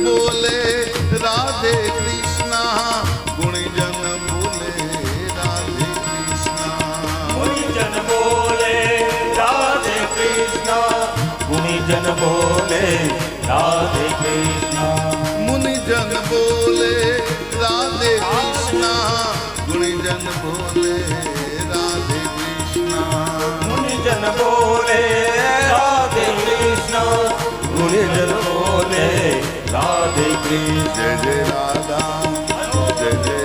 बोले राधे कृष्णा, गुणीजन बोले राधे कृष्णा। गुणीजन बोले राधे कृष्णा, गुणीजन बोले राधे कृष्णा। मुनिजन बोले राधे कृष्णा, गुणीजन बोले राधे कृष्णा। मुनिजन बोले राधे कृष्णा, गुणीजन बोले राधे कृष्ण। जय जय राधा, जय जय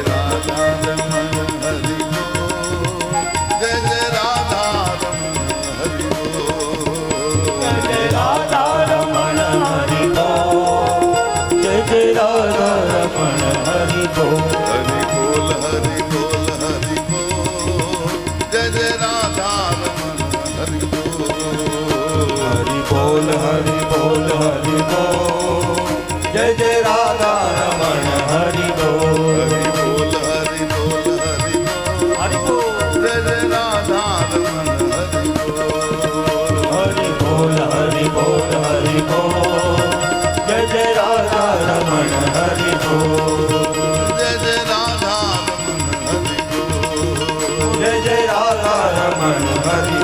राधा रमण हरि बोल, जय जय राधा रमण हरि बोल, जय जय राधा रमण हरि बोल, जय जय राधा रमण हरि बोल। हरि बोल हरि बोल हरि बोल, जय जय राधा रमण हरि बोल, हरि बोल हरि बोल हरि बोल, जय जय राधा रमण हरि बोल। हरि बोल हरि बोल हरि बोल, हरि बोल जय जय राधा रमण हरि बोल, हरि बोल हरि बोल हरि बोल, जय जय राधा रमण हरि बोल। जय जय राधा रमण हरि बोल, जय जय राधा रमण हरि बोल।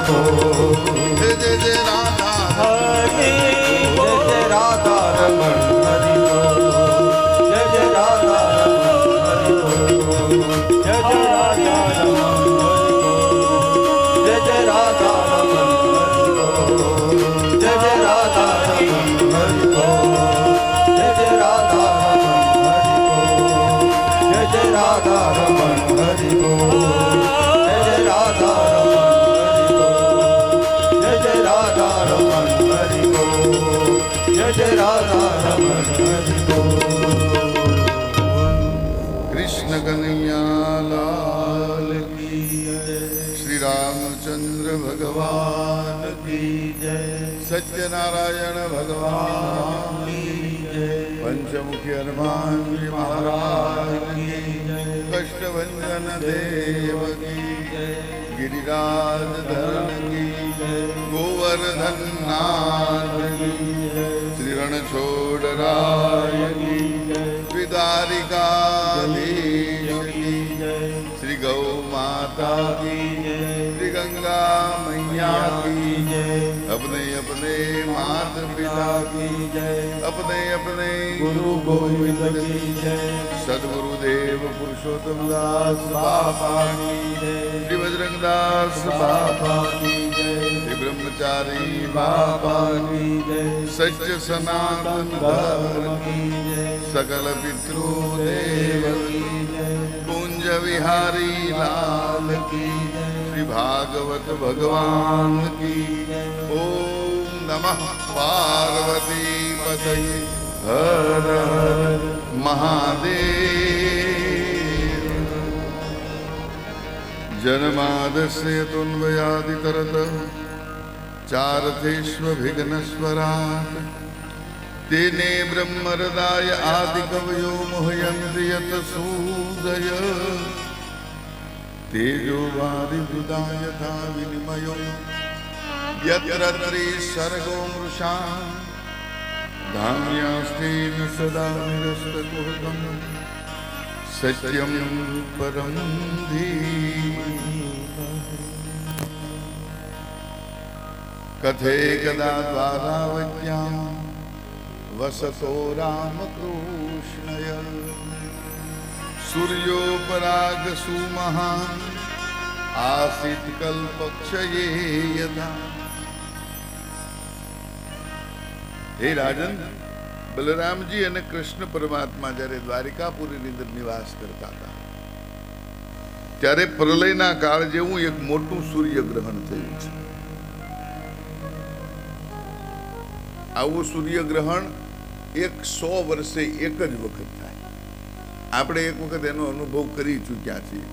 जय जय जय राधा हरि बोल, जय जय राधा रमण हरि बोल, जय जय राधा रमण हरि बोल, जय जय राधा रमण हरि बोल, जय जय राधा रमण हरि बोल, जय जय राधा रमण हरि बोल, जय जय राधा रमण हरि बोल, जय जय राधा रमण हरि बोल, जय जय राधा रमण हरि बोल, जय जय राधा रमण हरि बोल। कृष्ण कन्हैया लाल की जय, श्री रामचंद्र भगवान की जय, सत्यनारायण भगवान की जय, पंचमुखी हनुमान जी महाराज की जय, कष्टभंजन देव की गिरिराज धरण की गोवर्धन नाथ की श्री रणछोड़राय की द्विदारिकाधीश की श्री गौ माता की श्री गंगा मैया की अपने अपने माता पिता की अपने अपने गुरु गोविंद की सदगुरुदेव पुरुषोत्तम दास बाबा की श्री बजरंग दास बाबा की श्री ब्रह्मचारी बाबा की सत्य सनातन धर्म की सकल पितृदेव की कुंज विहारी लाल की श्री भागवत भगवान की। ओम नमः पार्वती पतये हर हर महादेव। जन्मादस्य तुन्वयादितरतः चारथेष्वभिघ्नस्वराट् तेने ब्रह्महृदाय आदिकवयो मुह्यन्ति यत् सूदय तेजो वारिवृदाय यथा विनिमयो यत्र त्रिसर्गो मृषा धाम्यास्तेन सदा निरस्तकुहकम् सत्यं परं धीमहि। कथे कदा द्वारावत्यां वसतो रामकृष्णय सूर्योपरागसुमहान् आसीत् कल्पक्षये यदा। हे राजन, બલરામજી અને કૃષ્ણ પરમાત્મા જ્યારે દ્વારિકાપુરીની અંદર નિવાસ કરતા હતા ત્યારે પ્રલયના કાળ જેવું એક મોટું સૂર્યગ્રહણ થયું છે. આવું સૂર્યગ્રહણ 100 વર્ષે એક જ વખત થાય. આપણે એક વખત એનો અનુભવ કરી ચૂક્યા છીએ.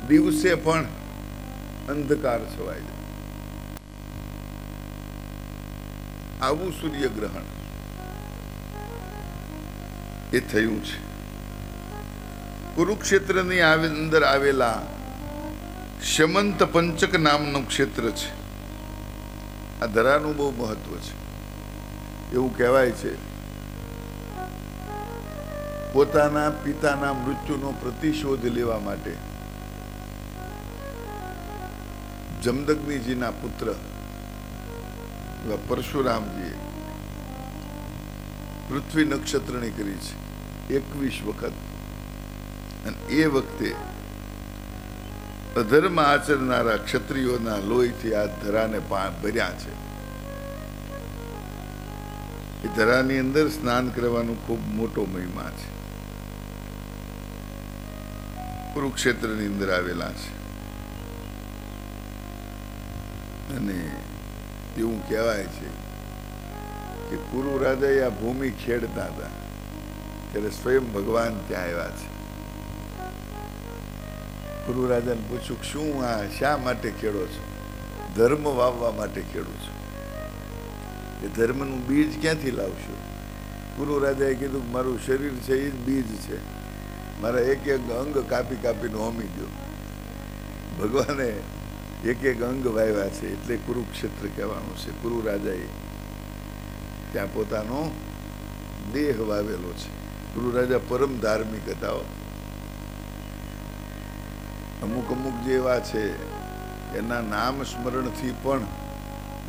દિવસે પણ અંધકાર છવાઈ જાય. આવું સૂર્યગ્રહણ એ થયું છે. કુરુક્ષેત્રની અંદર આવેલા શમંત પંચક નામનું ક્ષેત્ર છે. આ ધરાનું બહુ મહત્વ છે. એવું કહેવાય છે પોતાના પિતાના મૃત્યુનો પ્રતિશોધ લેવા માટે જમદગ્નિજીના પુત્ર પરશુરામજીએ પૃથ્વી નક્ષત્રની કરી છે 21 વખત. અને એ વખતે અધર્મ આચરનારા ક્ષત્રિયોના લોહીથી આ ધરાને ભર્યા છે. એ ધરાની અંદર સ્નાન કરવાનો ખૂબ મોટો મહિમા છે. કુરુક્ષેત્રની અંદર આવેલા છે. અને એવું કહેવાય છે કે કુરુ રાજાએ આ ભૂમિ ખેડતા હતા ત્યારે સ્વયં ભગવાન ત્યાં આવ્યા છે. કુરુ રાજાને પૂછ્યું, શું આ શા માટે ખેડો છો? ધર્મ વાવવા માટે ખેડું છું. એ ધર્મનું બીજ ક્યાંથી લાવશો? કુરુ રાજાએ કીધું, મારું શરીર છે એ જ બીજ છે, મારા એક એક અંગ કાપી કાપીને હોમી દો. ભગવાને એક એક અંગ વાવ્યા છે, એટલે કુરુક્ષેત્ર કહેવાનું છે. કુરુ રાજાએ ત્યાં પોતાનો દેહ વાવેલો છે. કુરુ રાજા પરમ ધાર્મિક હતા. અમુક અમુક જે એવા છે એના નામ સ્મરણથી પણ,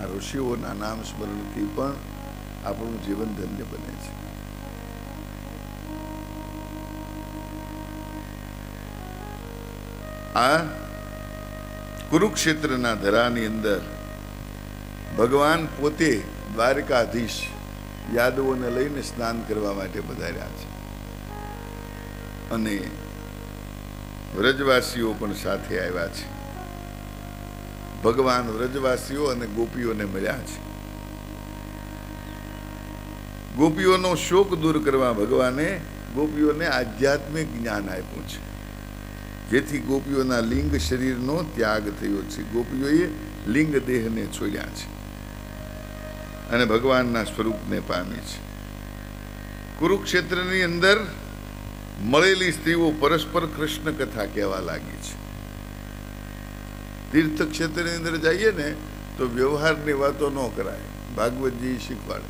આ ઋષિઓના નામ સ્મરણથી પણ આપણું જીવન ધન્ય બને છે. આ કુરુક્ષેત્રના ધરાની અંદર ભગવાન પોતે દ્વારકાધીશ યાદવોને લઈને સ્નાન કરવા માટે પધાર્યા છે. અને વ્રજવાસીઓ પણ સાથે આવ્યા છે. ભગવાન વ્રજવાસીઓ અને ગોપીઓને મળ્યા છે. ગોપીઓનો શોક દૂર કરવા ભગવાને ગોપીઓને આધ્યાત્મિક જ્ઞાન આપ્યું છે, જેથી ગોપીઓના લિંગ શરીરનો ત્યાગ થયો છે. ગોપીઓએ લિંગ દેહને છોડ્યા છે અને ભગવાનના સ્વરૂપને પામી છે. કુરુક્ષેત્રની અંદર મળેલી સ્ત્રીઓ પરસ્પર કૃષ્ણ કથા કહેવા લાગી છે. તીર્થ ક્ષેત્રની અંદર જઈએ ને તો વ્યવહારની વાતો ન કરાય, ભાગવતજી શીખવાડે.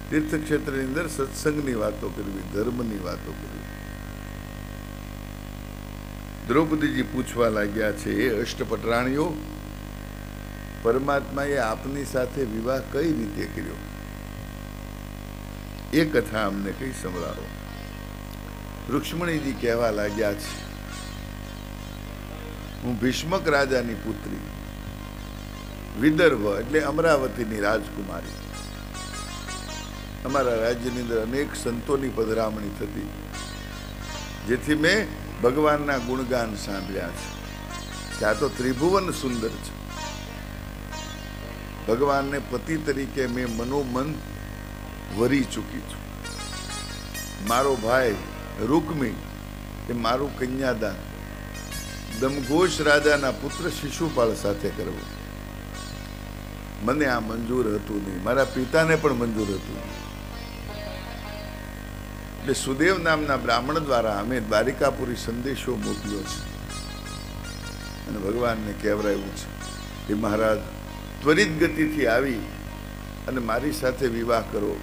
તીર્થ ક્ષેત્રની અંદર સત્સંગની વાતો કરવી, ધર્મની વાતો કરવી. દ્રૌપદીજી પૂછવા લાગ્યા છે, એ અષ્ટપટરાણીઓ, પરમાત્માએ આપની સાથે વિવાહ કઈ રીતે કર્યો? એ કથા અમને કઈ સંભળાવો. રુક્ષ્મણીજી કહેવા લાગ્યા છે, હું ભીષ્મક રાજાની પુત્રી, વિદર્ભ એટલે અમરાવતીની રાજકુમારી. અમારા રાજ્યની અંદર અનેક સંતોની પધરામણી થતી, જેથી મેં ભગવાનના ગુણગાન સાંભળ્યા છે. ત્યાં તો ત્રિભુવન સુંદર છે. ભગવાનને પતિ તરીકે મેં મનોમન વરી ચૂકી છું. મારો ભાઈ રૂકમી એ મારું કન્યાદાન દમઘોષ રાજાના પુત્ર શિશુપાળ સાથે કરવું મને આ મંજૂર હતું નહીં, મારા પિતાને પણ મંજૂર હતું નહીં. એટલે સુદેવ નામના બ્રાહ્મણ દ્વારા અમે દ્વારિકાપુરી સંદેશો મોકલ્યો છે અને ભગવાનને કહેવરાયું છે કે મહારાજ ત્વરિત ગતિથી આવી અને મારી સાથે વિવાહ કરો,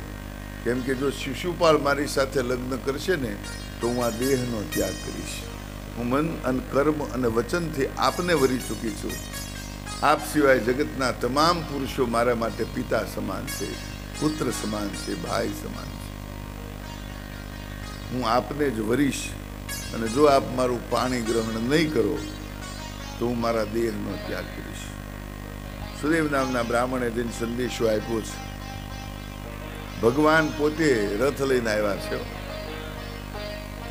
કેમ કે જો શિશુપાળ મારી સાથે લગ્ન કરશે ને તો હું આ દેહનો ત્યાગ કરીશ. હું મન અને કર્મ અને વચનથી આપને વરી ચૂકી છું. આપ સિવાય જગતના તમામ પુરુષો મારા માટે પિતા સમાન છે, પુત્ર સમાન છે, ભાઈ સમાન છે. હું આપને જ વરીશ અને જો આપ મારું પાણી ગ્રહણ નહીં કરો તો હું મારા દેહનો ત્યાગ કરીશ. સુદેવ નામના બ્રાહ્મણે જઈને સંદેશો આપ્યો છે. ભગવાન પોતે રથ લઈને આવ્યા છે.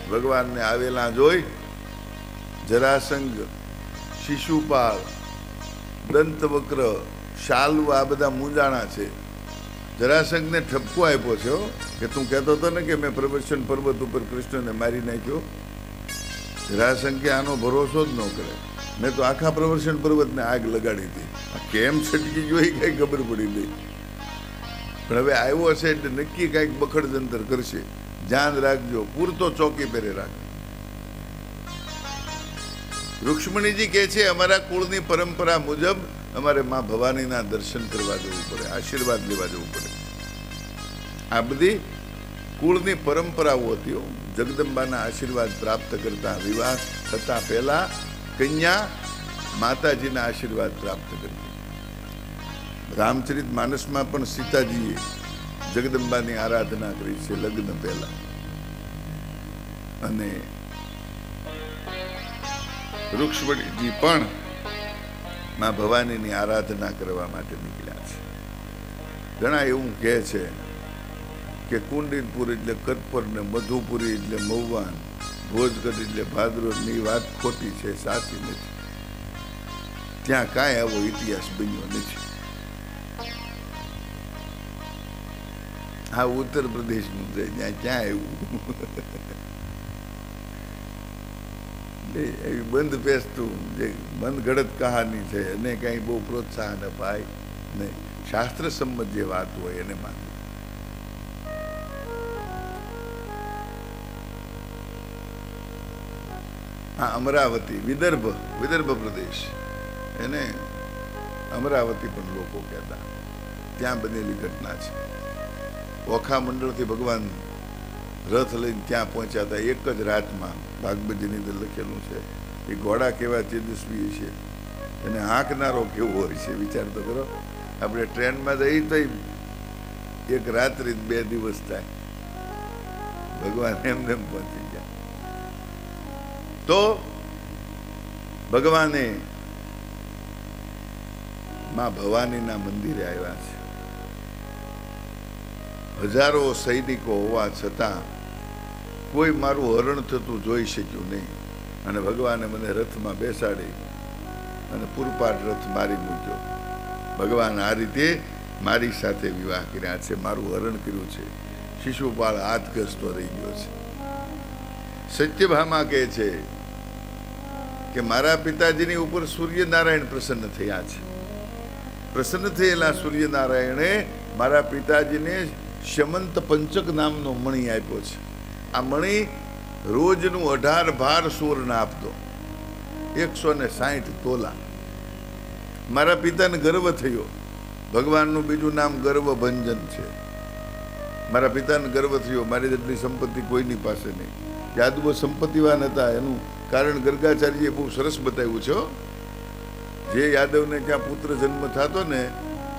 ભગવાનને આવેલા જોઈ જરાસંઘ, શિશુપાળ, દંતવક્ર, શાલુ આ બધા મૂંઝાણા છે. જરાસંઘને ઠપકો આપ્યો છે કે તું કહેતો હતો ને કે મેં પ્રવર્ષણ પર્વત ઉપર કૃષ્ણને મારી નાખ્યો. જરાસંઘ કે આનો ભરોસો જ ન કરે, મેં તો આખા પ્રવર્ષણ પર્વતને આગ લગાડી હતી. કેમ છટકી ગયો એ કઈ ખબર પડી નહીં, પણ હવે આવ્યો હશે એટલે નક્કી કઈક બખડ જંતર કરશે. ધ્યાન રાખજો, પૂરતો ચોકી પહેરે રાખ. રુક્ષ્મણીજી કહે છે, અમારા કુળની પરંપરા મુજબ અમારે માં ભવાનીના દર્શન કરવા જવું પડે, આશીર્વાદ લેવા જવું પડે. આ બધી કુળની પરંપરાઓ હતી. જગદંબાના આશીર્વાદ પ્રાપ્ત કરતા વિવાહ થતા પહેલા કન્યા માતાજીના આશીર્વાદ પ્રાપ્ત કરતી. રામચરિત માનસમાં પણ સીતાજીએ જગદંબાની આરાધના કરી છે લગ્ન પહેલા. અને રૂક્ષ્મણીજી પણ માં ભવાનીની આરાધના કરવા માટે નીકળ્યા છે. ઘણા એવું કહે છે કે કુંડિનપુર એટલે કતપર ને મધુપુરી એટલે મહુવાન, ભોજગઢ એટલે ભાદરોની વાત ખોટી છે, સાચી નથી. ત્યાં કાંઈ આવો ઇતિહાસ બન્યો નથી. આ ઉત્તર પ્રદેશનું છે, ત્યાં ક્યાં આવ્યું એવી બંધ પેસતું જે બંધ ગળત કહાની છે એને કઈ બહુ પ્રોત્સાહન અપાય નહીં. શાસ્ત્ર સંમત જે વાત હોય એને માનવું. હા, અમરાવતી વિદર્ભ પ્રદેશ, એને અમરાવતી પણ લોકો કહેતા. ત્યાં બનેલી ઘટના છે. ઓખા મંડળથી ભગવાન રથ લઈને ત્યાં પહોંચ્યા હતા એક જ રાતમાં. ભાગવતજીની અંદર લખેલું છે. એ ઘોડા કેવા તેજસ્વી છે, એને હાંકનારો કેવો હોય છે, વિચાર તો કરો. આપણે ટ્રેનમાં જઈએ તો એક રાત્રિ 2 દિવસ થાય, ભગવાન એમને પહોંચી ગયા. તો ભગવાને માં ભવાનીના મંદિરે આવ્યા છે. હજારો સૈનિકો હોવા છતાં કોઈ મારું હરણ થતું જોઈ શક્યું નહીં. અને ભગવાને મને રથમાં બેસાડી અને પૂરપાટ રથ મારી મૂક્યો. ભગવાન આ રીતે મારી સાથે વિવાહ કર્યા છે, મારું હરણ કર્યું છે. શિશુપાળ હાથ ઘસતો રહી ગયો છે. સત્યભામા કહે છે કે મારા પિતાજીની ઉપર સૂર્યનારાયણ પ્રસન્ન થયા છે. પ્રસન્ન થયેલા સૂર્યનારાયણે મારા પિતાજીને શ્યમંત પંચક નામનો મણી આપ્યો છે. આ મણી રોજનું 18 ભાર સૂરના આપતો, 160 તોલા. મારા પિતાને ગર્વ થયો. ભગવાનનું બીજું નામ ગર્વભંજન છે. મારા પિતાને ગર્વ થયો, મારી જેટલી સંપત્તિ કોઈની પાસે નહીં. યાદવો સંપત્તિવાન હતા. એનું કારણ ગર્ગાચાર્યએ બહુ સરસ બતાવ્યું છે. જે યાદવને ક્યાં પુત્ર જન્મ થતો ને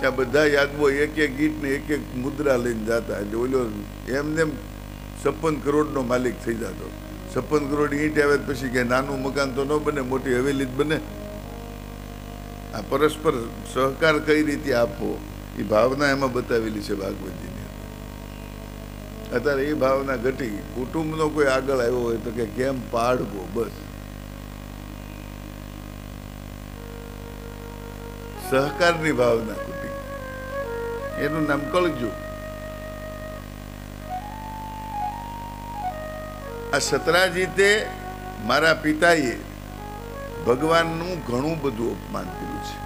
ત્યાં બધા યાદવો એક ઈંટ ને એક મુદ્રા લઈને જતા. એટલે ઓલો એમને 56 કરોડનો માલિક થઈ જતો. 56 કરોડ ઈંટ આવે પછી કે નાનું મકાન તો ન બને, મોટી હવેલી જ બને. આ પરસ્પર સહકાર કઈ રીતે આપવો એ ભાવના એમાં બતાવેલી છે ભાગવતજીની. અત્યારે એ ભાવના ઘટી. કુટુંબનો કોઈ આગળ આવ્યો હોય તો કે કેમ પાડવો, બસ. સહકારની ભાવના ખૂટી. એનું નામ કળજુ. આ સતરાજીતે મારા પિતાએ ભગવાનનું ઘણું બધું અપમાન કર્યું છે.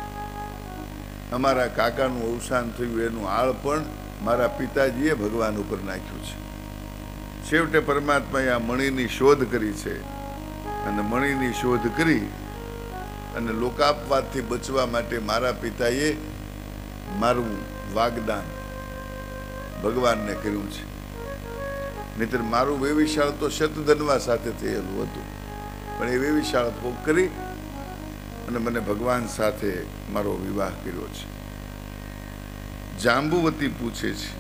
અમારા કાકાનું અવસાન થયું એનું આળ પણ મારા પિતાજીએ ભગવાન ઉપર નાખ્યું છે. છેવટે પરમાત્માએ આ મણીની શોધ કરી છે. અને મણીની શોધ કરી અને લોકાપવાદથી બચવા માટે મારા પિતાએ મારું વાગદાન ભગવાનને કર્યું છે. નહીતર મારું વેવિશાળ તો શતધનવા સાથે થયેલું હતું, પણ એ વેવિશાળ ભોગ કરી અને મને ભગવાન સાથે મારો વિવાહ કર્યો છે. જાંબુવતી પૂછે છે,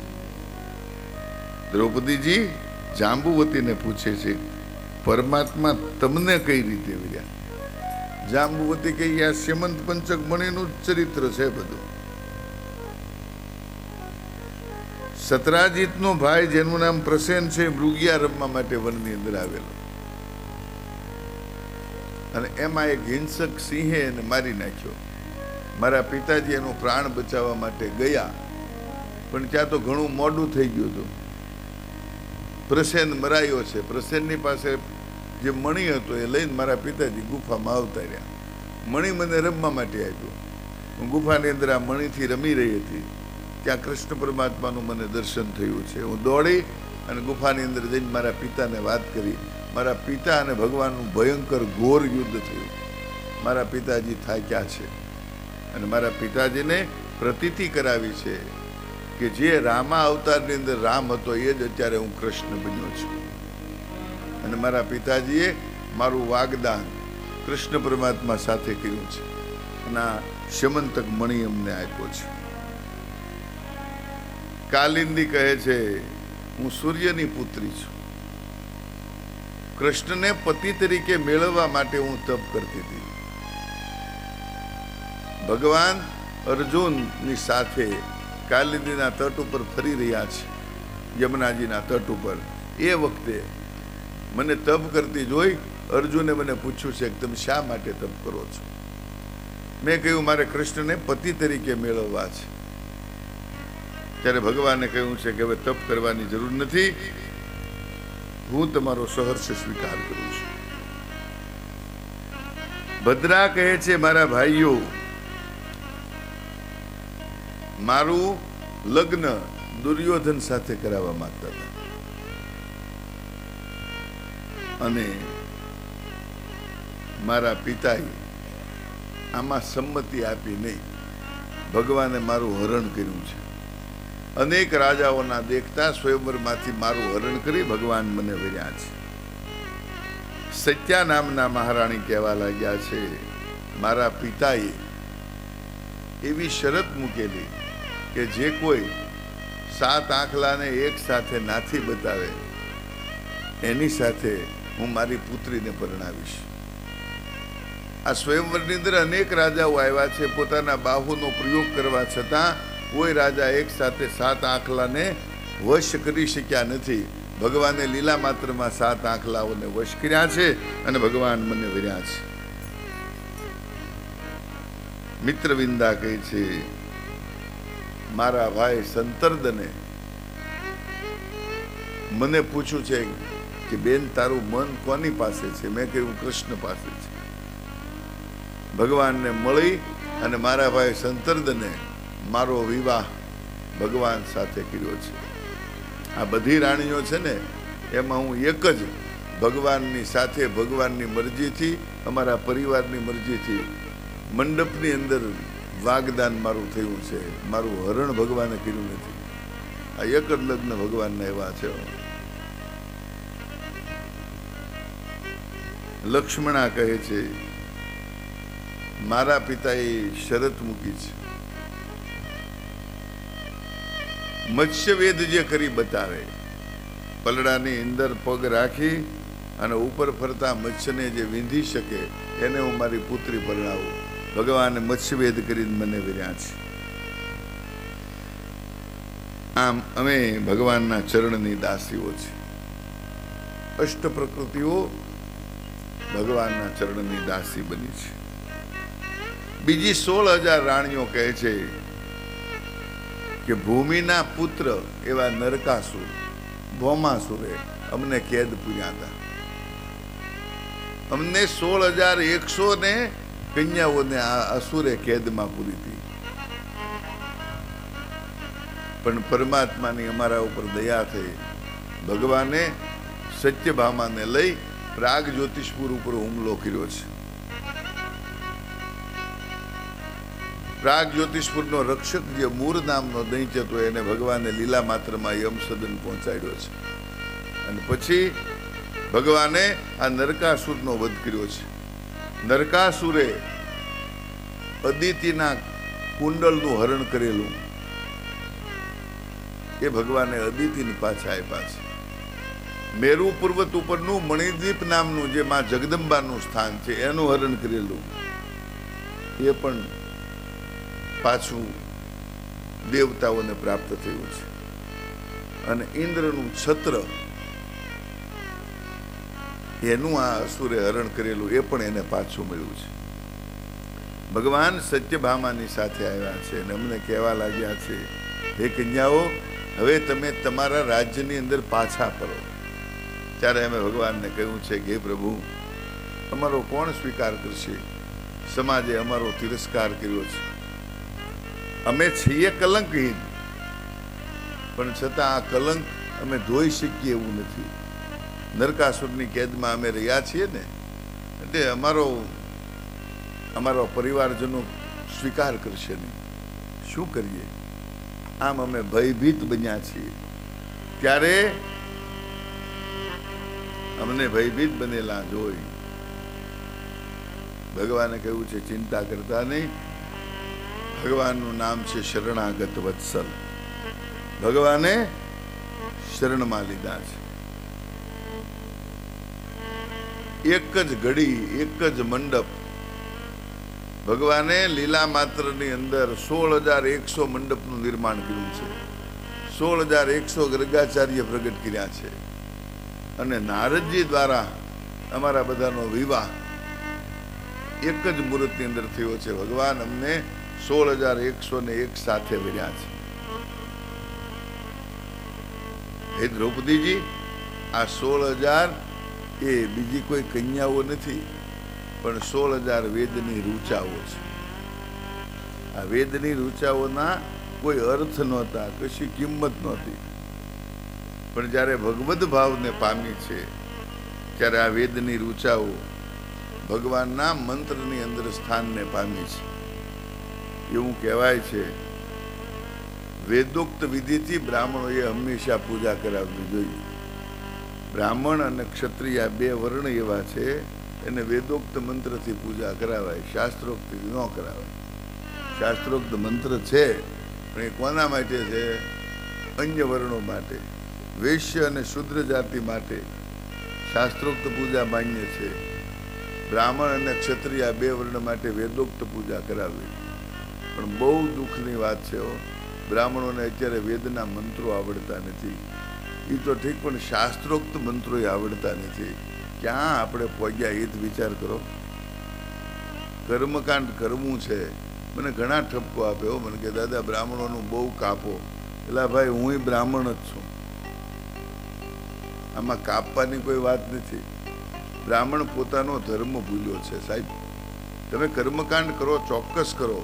દ્રૌપદીજી જાંબુવતીને પૂછે છે, પરમાત્મા તમને કઈ રીતે વિર્યા? જાંબુવતી કે આ શ્યમંત પંચક મણીનું જ ચરિત્ર છે બધું. સતરાજીતનો ભાઈ જેનું નામ પ્રસેન છે, મૃગિયા રમવા માટે વનની અંદર આવેલો. અને એમાં એક હિંસક સિંહે એને મારી નાખ્યો. મારા પિતાજી એનો પ્રાણ બચાવવા માટે ગયા, પણ ત્યાં તો ઘણું મોડું થઈ ગયું હતું. પ્રસેન મરાયો છે. પ્રસેનની પાસે જે મણી હતો એ લઈને મારા પિતાજી ગુફામાં આવતા રહ્યા. મણી મને રમવા માટે આપ્યો. હું ગુફાની અંદર આ મણીથી રમી રહી હતી. ત્યાં કૃષ્ણ પરમાત્માનું મને દર્શન થયું છે. હું દોડી અને ગુફાની અંદર જઈને મારા પિતાને વાત કરી. મારા પિતા અને ભગવાનનું ભયંકર ઘોર યુદ્ધ થયું. મારા પિતાજી થાક્યા છે અને મારા પિતાજીને પ્રતીતિ કરાવી છે કે જે રામા અવતારની અંદર રામ હતો એ જ અત્યારે હું કૃષ્ણ બન્યો છું. અને મારા પિતાજીએ મારું વાગદાન કૃષ્ણ પરમાત્મા સાથે કર્યું છે અને આ શમંતક મણિ અમને આપ્યો છે. કાલિંદી કહે છે હું સૂર્યની પુત્રી છું. કૃષ્ણને પતિ તરીકે મેળવવા માટે હું તપ કરતી હતી. ભગવાન અર્જુનની સાથે કાલિંદીના તટ ઉપર ફરી રહ્યા છે, યમુનાજીના તટ ઉપર. એ વખતે મને તપ કરતી જોઈ અર્જુને મને પૂછ્યું છે કે તમે શા માટે તપ કરો છો? મેં કહ્યું મારે કૃષ્ણને પતિ તરીકે મેળવવા છે. ત્યારે ભગવાને કહ્યું છે કે હવે તપ કરવાની જરૂર નથી, હું તમારો સહર્ષ સ્વીકાર કરું છું. ભદ્રા કહે છે મારા ભાઈઓ, મારું લગ્ન દુર્યોધન સાથે કરાવવા માંગતા હતા અને મારા પિતાએ આમાં સંમતિ આપી નહીં. ભગવાને મારું હરણ કર્યું છે. અનેક રાજાઓના દેખતા સ્વયંવરમાંથી મારું હરણ કરી ભગવાન મને વર્યા છે. સત્યા નામના મહારાણી કહેવા લાગ્યા છે મારા પિતાએ એવી શરત મૂકેલી કે જે કોઈ 7 આંખલાને એક સાથે નાથી બતાવે એની સાથે હું મારી પુત્રીને પરણાવીશ. આ સ્વયંવરની અંદર અનેક રાજાઓ આવ્યા છે, પોતાના બાહુનો પ્રયોગ કરવા છતાં કોઈ રાજા એક સાથે 7 આંખલાને વશ કરી શક્યા નથી. ભગવાને લીલા માત્રમાં 7 આંખલાઓને વશ કર્યા છે અને ભગવાન મને વર્યા છે. મિત્રવિંદા કહે છે મારા ભાઈ સંતર્દને મને પૂછ્યું છે કે બેન તારું મન કોની પાસે છે? મેં કહ્યું કૃષ્ણ પાસે છે. ભગવાનને મળી અને મારા ભાઈ સંતર્દને મારો વિવાહ ભગવાન સાથે કર્યો છે. આ બધી રાણીઓ છે ને એમાં હું એક જ ભગવાનની સાથે ભગવાનની મરજીથી અમારા પરિવારની મરજીથી મંડપની અંદર વાગદાન મારું થયું છે. મારું હરણ ભગવાને કર્યું નથી. આ એક જ લગ્ન ભગવાનના એવા છે. લક્ષ્મણા કહે છે મારા પિતાએ શરત મૂકી છે, મત્સ્યવેદ જે કરી બતાવે, પલડાની અંદર પગ રાખી અને ઉપર ફરતા મત્સ્યને જે વીંધી શકે એને હું મારી પુત્રી પરણાવું. ભગવાને મત્સ્યવેદ કરીને મને વર્યા છે. આમ અમે ભગવાનના ચરણની દાસીઓ છે. અષ્ટ પ્રકૃતિઓ ભગવાનના ચરણની દાસી બની છે. બીજી 16,000 રાણીઓ કહે છે કે ભૂમિના પુત્ર એવા નરકાસુર ભૌમાસુરે અમને કેદ પૂર્યા હતા. અમને 16,100 ને કન્યાઓને આ અસુરે કેદમાં પૂરી હતી. પણ પરમાત્માની અમારા ઉપર દયા થઈ. ભગવાને સત્યભામાને લઈ પ્રાગ જ્યોતિષપુર ઉપર હુમલો કર્યો છે. પ્રાગ જ્યોતિષપુરનો રક્ષક જે મૂર નામનો દૈત્ય હતો એને ભગવાને લીલા માત્રમાં યમસદન પહોંચાડ્યો છે. અને પછી ભગવાને આ નરકાસુરનો વધ કર્યો છે. નરકાસુરે અદિતિના કુંડલનું હરણ કરેલું એ ભગવાને અદિતિને પાછા આપ્યા છે. મેરુ પર્વત ઉપરનું મણિદ્વીપ નામનું જે માં જગદંબાનું સ્થાન છે એનું હરણ કરેલું એ પણ પાછું દેવતાઓને પ્રાપ્ત થયું છે. અને ઇન્દ્રનું છત્ર એનું આ અસુરે હરણ કરેલું એ પણ એને પાછું મળ્યું છે. ભગવાન સત્યભામાની સાથે આવ્યા છે અને અમને કહેવા લાગ્યા છે હે કન્યાઓ, હવે તમે તમારા રાજ્યની અંદર પાછા ફરો. ત્યારે અમે ભગવાનને કહ્યું છે કે હે પ્રભુ, અમારો કોણ સ્વીકાર કરશે? સમાજે અમારો તિરસ્કાર કર્યો છે. અમે છીએ કલંકહીન, પણ છતાં આ કલંક અમે ધોઈ શકીએ એવું નથી. નરકાસુરની કેદમાં અમે રહ્યા છીએ ને, એટલે અમારો પરિવારજનો સ્વીકાર કરશે નહીં. શું કરીએ? આમ અમે ભયભીત બન્યા છીએ. ત્યારે અમને ભયભીત બનેલા જોઈ ભગવાને કહ્યું છે ચિંતા કરતા નહીં. ભગવાનનું નામ છે શરણાગત વત્સલ. ભગવાને શરણમાં લીધા છે. એક જ ઘડી, એક જ મંડપ ભગવાને લીલા માત્રની અંદર 16,100 મંડપનું નિર્માણ કર્યું છે. 16,100 ગર્ગાચાર્ય પ્રગટ કર્યા છે. અને નારદજી દ્વારા અમારા બધાનો વિવાહ એક જ મુહૂર્તની અંદર થયો છે. ભગવાન અમને 16,101 સાથે વર્યા છે. હે દ્રૌપદીજી, આ 16,000 એ બીજી કોઈ કન્યાઓ નથી, પણ 16,000 વેદની રૂચાઓ છે. આ વેદની રૂચાઓના કોઈ અર્થ નહોતા, કશી કિંમત નહોતી. પણ જ્યારે ભગવદ ભાવને પામી છે ત્યારે આ વેદની રૂચાઓ ભગવાનના મંત્રની અંદર સ્થાનને પામી છે. એવું કહેવાય છે વેદોક્ત વિધિથી બ્રાહ્મણોએ હંમેશા પૂજા કરાવવી જોઈએ. બ્રાહ્મણ અને ક્ષત્રિય બે વર્ણ એવા છે, એને વેદોક્ત મંત્રથી પૂજા કરાવાય, શાસ્ત્રોક્તથી ન કરાવાય. શાસ્ત્રોક્ત મંત્ર છે પણ એ કોના માટે છે? અન્ય વર્ણો માટે, વૈશ્ય અને શુદ્ર જાતિ માટે શાસ્ત્રોક્ત પૂજા માન્ય છે. બ્રાહ્મણ અને ક્ષત્રિય બે વર્ણ માટે વેદોક્ત પૂજા કરાવવી. પણ બહુ દુઃખની વાત છે, બ્રાહ્મણોને અત્યારે વેદના મંત્રો આવડતા નથી. એ તો ઠીક, પણ શાસ્ત્રોક્ત મંત્રો આવડતા નથી. ક્યાં આપણે પહોંચ્યા એ જ વિચાર કરો. કર્મકાંડ કરવું છે. મને ઘણા ઠપકો આપ્યો, મને કે દાદા બ્રાહ્મણોનું બહુ કાપો. એટલે ભાઈ હું બ્રાહ્મણ જ છું, આમાં કાપવાની કોઈ વાત નથી. બ્રાહ્મણ પોતાનો ધર્મ ભૂલ્યો છે. સાહેબ, તમે કર્મકાંડ કરો, ચોક્કસ કરો,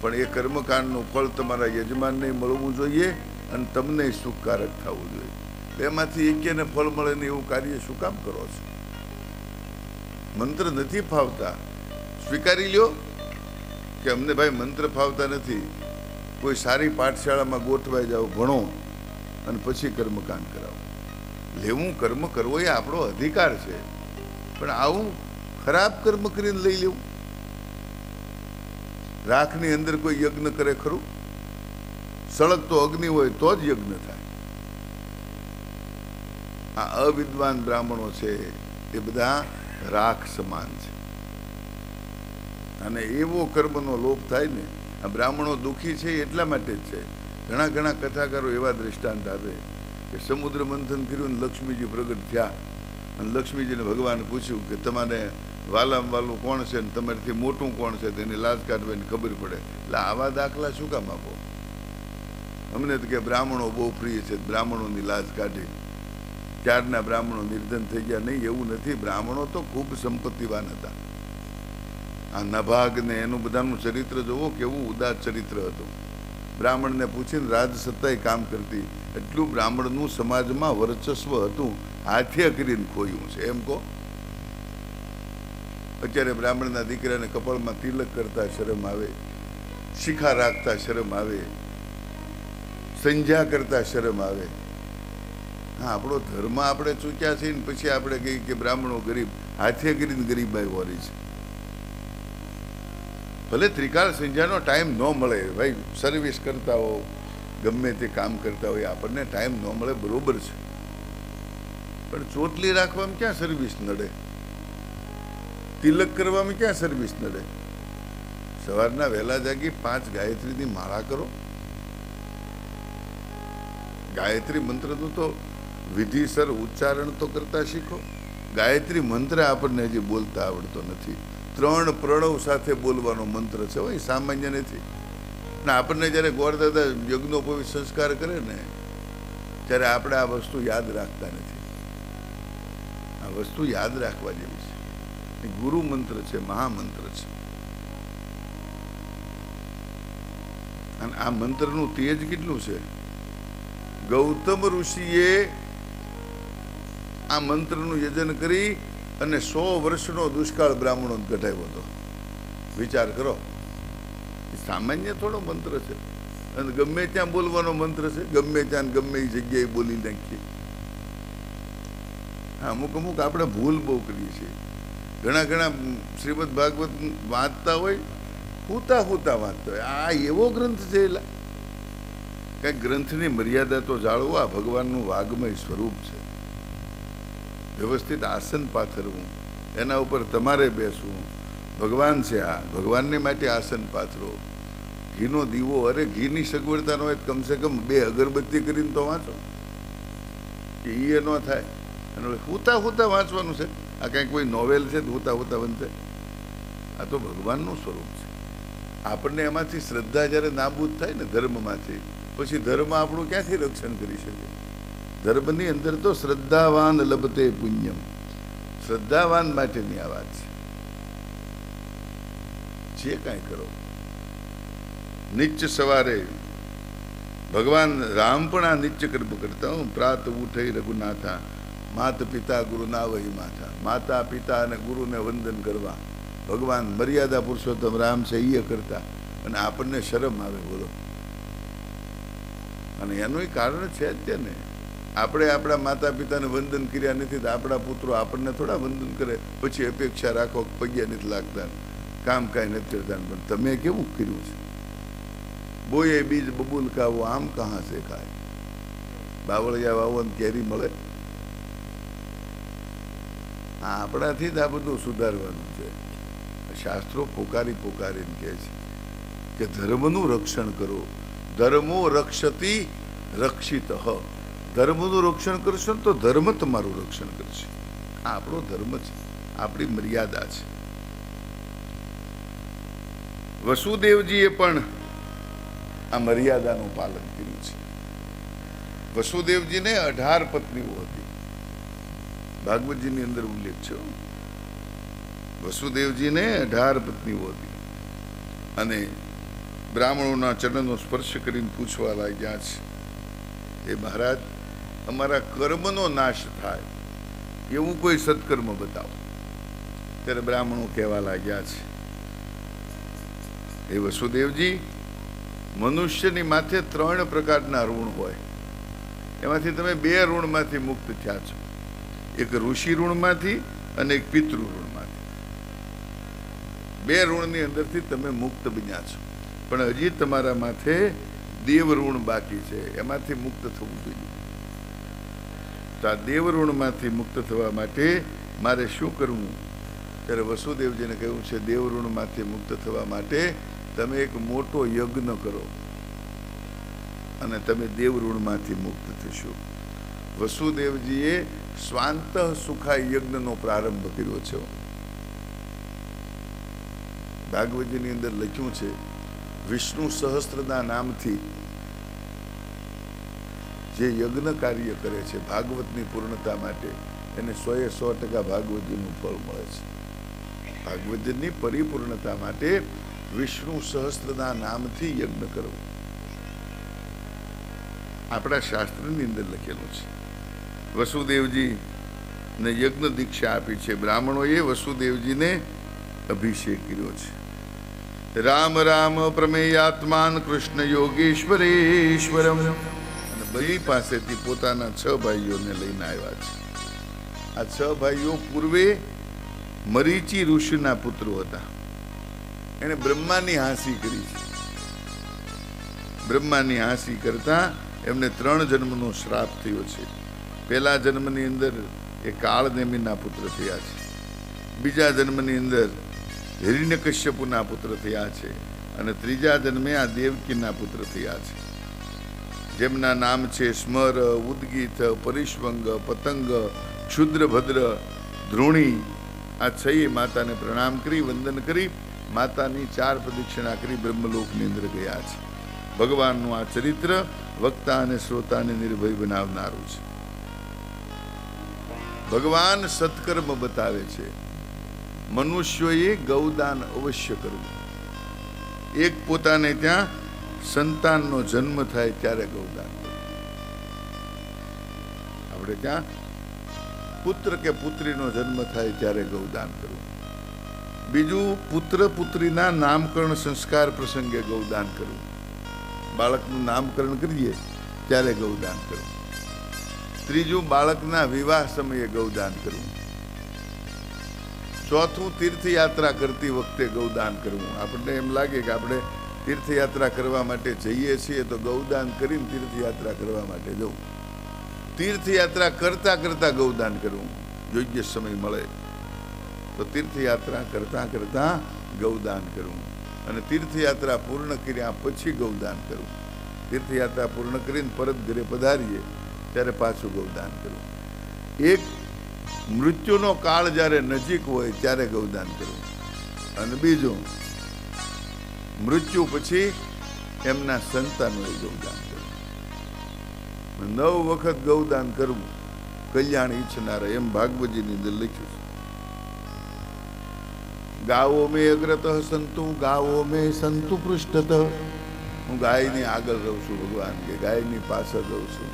પણ એ કર્મકાંડનું ફળ તમારા યજમાનને મળવું જોઈએ અને તમને સુખકારક થવું જોઈએ. બેમાંથી એકેને ફળ મળે ને એવું કાર્ય શું કામ કરો છો? મંત્ર નથી ફાવતા, સ્વીકારી લ્યો કે અમને ભાઈ મંત્ર ફાવતા નથી. કોઈ સારી પાઠશાળામાં ગોઠવાઈ જાઓ, ભણો અને પછી કર્મકાંડ કરાવો. લેવું કર્મ કરવો એ આપણો અધિકાર છે, પણ આવું ખરાબ કર્મ કરીને લઈ લેવું. રાખની અંદર કોઈ યજ્ઞ કરે ખરું? સળગતો અગ્નિ હોય તો જ યજ્ઞ થાય. આ અવિદ્વાન બ્રાહ્મણો છે એ બધા રાખ સમાન છે. અને એવો કર્મનો લોપ થાય ને, આ બ્રાહ્મણો દુઃખી છે એટલા માટે જ છે. ઘણા ઘણા કથાકારો એવા દ્રષ્ટાંત આપે કે સમુદ્ર મંથન કર્યું ને લક્ષ્મીજી પ્રગટ થયા અને લક્ષ્મીજીને ભગવાને પૂછ્યું કે તમારે વાલામ વાલું કોણ છે ને તમારાથી મોટું કોણ છે, તેની લાજ કાઢવાની ખબર પડે. એટલે આવા દાખલા શું કામ આપો? અમને તો કે બ્રાહ્મણો બહુ પ્રિય છે, બ્રાહ્મણોની લાજ કાઢી. ત્યારના બ્રાહ્મણો નિર્ધન થઈ ગયા? નહીં, એવું નથી. બ્રાહ્મણો તો ખૂબ સંપત્તિવાન હતા. આ નભાગને એનું બધાનું ચરિત્ર જોવો, કેવું ઉદાર ચરિત્ર હતું. બ્રાહ્મણને પૂછીને રાજસત્તાએ કામ કરતી. એટલું બ્રાહ્મણનું સમાજમાં વર્ચસ્વ હતું, હાથે કરીને ખોયું છે. એમ કહો, અત્યારે બ્રાહ્મણના દીકરાને કપાળમાં તિલક કરતા શરમ આવે, શિખા રાખતા શરમ આવે, સંધ્યા કરતા શરમ આવે. હા, આપણો ધર્મ આપણે ચૂક્યા છીએ ને પછી આપણે કહીએ કે બ્રાહ્મણો ગરીબ, હાથે કરીને ગરીબાઈ વોરી છે. ભલે ત્રિકાળ સંધ્યાનો ટાઈમ ન મળે, ભાઈ સર્વિસ કરતા હો, ગમે તે કામ કરતા હોય, આપણને ટાઈમ ન મળે, બરોબર છે, પણ ચોટલી રાખવામાં ક્યાં સર્વિસ નડે? તિલક કરવામાં ક્યાં સર્વિસ નડે? સવારના વહેલા જાગી 5 ગાયત્રીની માળા કરો. ગાયત્રી મંત્રનું તો વિધિસર ઉચ્ચારણ તો કરતા શીખો. ગાયત્રી મંત્ર આપણને હજી બોલતા આવડતો નથી. 3 પ્રણવ સાથે બોલવાનો મંત્ર છે, હોય સામાન્ય નથી. ને આપણને જ્યારે ગોરદાદા યજ્ઞોપવિત સંસ્કાર કરે ને ત્યારે આપણે આ વસ્તુ યાદ રાખતા નથી. આ વસ્તુ યાદ રાખવા જેવી છે. ગુરુ મંત્ર છે, મહામંત્ર છે. અને આ મંત્રનું તેજ કેટલું છે! ગૌતમ ઋષિએ આ મંત્રનું યજન કરી અને 100 વર્ષનો દુષ્કાળ બ્રાહ્મણોને કઢાવ્યો હતો. વિચાર કરો, એ સામાન્ય થોડો મંત્ર છે. અને ગમે ત્યાં બોલવાનો મંત્ર છે, ગમે ત્યાં ગમે એ જગ્યાએ બોલી નાખીએ. હા, અમુક અમુક આપણે ભૂલ બહુ કરીએ છીએ. ઘણા શ્રીમદ ભાગવત વાંચતા હોય, હુતા વાંચતા હોય. આ એવો ગ્રંથ છે, કંઈક ગ્રંથની મર્યાદા તો જાળવો. આ ભગવાનનું વાગ્મય સ્વરૂપ છે. વ્યવસ્થિત આસન પાથરવું, એના ઉપર તમારે બેસવું. ભગવાન છે આ, ભગવાનને માટે આસન પાથરો. ઘીનો દીવો, અરે ઘીની સગવડતા ન હોય કમસે કમ 2 અગરબત્તી કરીને તો વાંચો, કે એ ન થાય. અને હુતા વાંચવાનું છે. આ કંઈ કોઈ નોવેલ છે હુતા બનશે? આ તો ભગવાનનું સ્વરૂપ છે. આપણને એમાંથી શ્રદ્ધા જ્યારે નાબૂદ થાય ને ધર્મમાંથી, પછી ધર્મ આપણું ક્યાંથી રક્ષણ કરી શકે? ધર્મની અંદર તો શ્રદ્ધાવાન લભતે પુણ્યમ, શ્રદ્ધાવાન માટેની આ વાત છે. જે કાંઈ કરો, નિત્ય સવારે ભગવાન રામ પણ આ નિત્ય કર્મ કરતા. હું પ્રાત ઉઠઈ રઘુનાથા, માત પિતા ગુરુ ના વહી માથા. માતા પિતા અને ગુરુને વંદન કરવા ભગવાન મર્યાદા પુરુષોત્તમ રામ છે એ કરતા. અને આપણને શરમ આવે, બોલો. અને એનું કારણ છે જ ને, આપણે આપણા માતા પિતાને વંદન કર્યા નથી તો આપણા પુત્રો આપણને થોડા વંદન કરે. પછી અપેક્ષા રાખો પગ્યા નથી લાગતા, કામ કાંઈ નથી કરતા. પણ તમે કેવું કર્યું છે? બોયે બીજ બબૂલ કાવો, આમ કહા સે ખાય. બાવળિયા વાવો ને કેરી મળે. આપણાથી જ આ બધું સુધારવાનું છે. શાસ્ત્રો પોકારીને કહે છે કે ધર્મનું રક્ષણ કરો. ધર્મો રક્ષતી રક્ષિત. ધર્મનું રક્ષણ કરશો તો ધર્મ તમારું રક્ષણ કરશે. આ આપણો ધર્મ છે, આપણી મર્યાદા છે. વસુદેવજીએ પણ આ મર્યાદાનું પાલન કર્યું છે. વસુદેવજીને 18 પત્નીઓ હતી. ભાગવતજીની અંદર ઉલ્લેખ છે. વસુદેવજીને 18 પત્નીઓ હતી. અને બ્રાહ્મણોના ચરણનો સ્પર્શ કરીને પૂછવા લાગ્યા છે, એ મહારાજ, અમારા કર્મનો નાશ થાય એવું કોઈ સત્કર્મ બતાવો. ત્યારે બ્રાહ્મણો કહેવા લાગ્યા છે, એ વસુદેવજી, મનુષ્યની માથે 3 પ્રકારના ઋણ હોય. એમાંથી તમે 2 ઋણમાંથી મુક્ત થયા છો. એક ઋષિ ઋણમાંથી અને એક પિતૃ ઋણમાંથી. 2 ઋણની અંદરથી તમે મુક્ત બન્યા છો. પણ હજી તમારા માથે દેવ ઋણ બાકી છે, એમાંથી મુક્ત થવું જોઈએ. તો આ દેવ ઋણમાંથી મુક્ત થવા માટે મારે શું કરવું? ત્યારે વસુદેવજીને કહ્યું છે, દેવ ઋણમાંથી મુક્ત થવા માટે તમે એક મોટો યજ્ઞ કરો અને તમે દેવ ઋણમાંથી મુક્ત થશો. વસુદેવજીએ સ્વાંત સુખા યજ્ઞનો પ્રારંભ કર્યો છે. ભાગવતજીની અંદર લખ્યું છે, વિષ્ણુ સહસ્ત્રના નામથી જે યજ્ઞ કાર્ય કરે છે ભાગવતની પૂર્ણતા માટે, એને 100% ભાગવતજીનું ફળ મળે છે. ભાગવતજીની પરિપૂર્ણતા માટે વિષ્ણુ સહસ્ત્રના નામથી યજ્ઞ કરવો આપણા શાસ્ત્રની અંદર લખેલું છે. વસુદેવજી ને યજ્ઞ દીક્ષા આપી છે. બ્રાહ્મણોએ વસુદેવજીને અભિષેક કર્યો છે. રામ રામ પ્રમેયાત્માન કૃષ્ણ યોગેશ્વરેશ્વરમ. અને બધી પાસેથી પોતાના 6 ભાઈઓને લઈને આવ્યા છે. આ 6 ભાઈઓ પૂર્વે મરીચી ઋષિના પુત્રો હતા. એને બ્રહ્માની હાંસી કરી છે. બ્રહ્માની હાંસી કરતા એમને 3 જન્મનો શ્રાપ થયો છે. પહેલા જન્મની અંદર એ કાળનેમીના પુત્ર થયા છે. બીજા જન્મની અંદર હિરણ્યકશ્યપુના પુત્ર થયા છે. અને ત્રીજા જન્મે આ દેવકીના પુત્ર થયા છે. જેમના નામ છે સ્મર, ઉદ્ગીત, પરિશ્વંગ, પતંગ, ક્ષુદ્રભદ્ર, ધ્રુણી. આ 6 માતાને પ્રણામ કરી, વંદન કરી, માતાની 4 પ્રદક્ષિણા કરી બ્રહ્મલોકની અંદર ગયા છે. ભગવાનનું આ ચરિત્ર વક્તા અને શ્રોતાને નિર્ભય બનાવનારું છે. ભગવાન સત્કર્મ બતાવે છે. મનુષ્યોએ ગૌદાન અવશ્ય કરવું. એક પોતાને ત્યાં સંતાનનો જન્મ થાય ત્યારે ગૌદાન કરવું. આપણે ત્યાં પુત્ર કે પુત્રીનો જન્મ થાય ત્યારે ગૌદાન કરવું. બીજું પુત્ર પુત્રીના નામકરણ સંસ્કાર પ્રસંગે ગૌદાન કરવું. બાળકનું નામકરણ કરીએ ત્યારે ગૌદાન કરવું. ત્રીજું, બાળકના વિવાહ સમયે ગૌદાન કરવું. ચોથું, તીર્થયાત્રા કરતી વખતે ગૌદાન કરવું. આપણને એમ લાગે કે આપણે તીર્થયાત્રા કરવા માટે જઈએ છીએ તો ગૌદાન કરીને તીર્થયાત્રા કરવા માટે જવું. તીર્થયાત્રા કરતા કરતા ગૌદાન કરવું. યોગ્ય સમય મળે તો તીર્થયાત્રા કરતા કરતા ગૌદાન કરવું. અને તીર્થયાત્રા પૂર્ણ કર્યા પછી ગૌદાન કરવું. તીર્થયાત્રા પૂર્ણ કરીને પરત ઘરે પધારીએ ત્યારે પાછું ગૌદાન કરવું. એક, મૃત્યુનો કાળ જ્યારે નજીક હોય ત્યારે ગૌદાન કરવું. અને બીજું, મૃત્યુ પછી એમના સંતાનોએ ગૌદાન કરવું. 9 વખત ગૌદાન કરવું કલ્યાણ ઈચ્છનારા, એમ ભાગવતજીની અંદર લખ્યું છે. ગાવો મેં અગ્રત સંતુ, ગાવો મેં સંતુ પૃષ્ઠત. હું ગાયની આગળ રહું છું, ભગવાન કે ગાયની પાછળ રહું છું,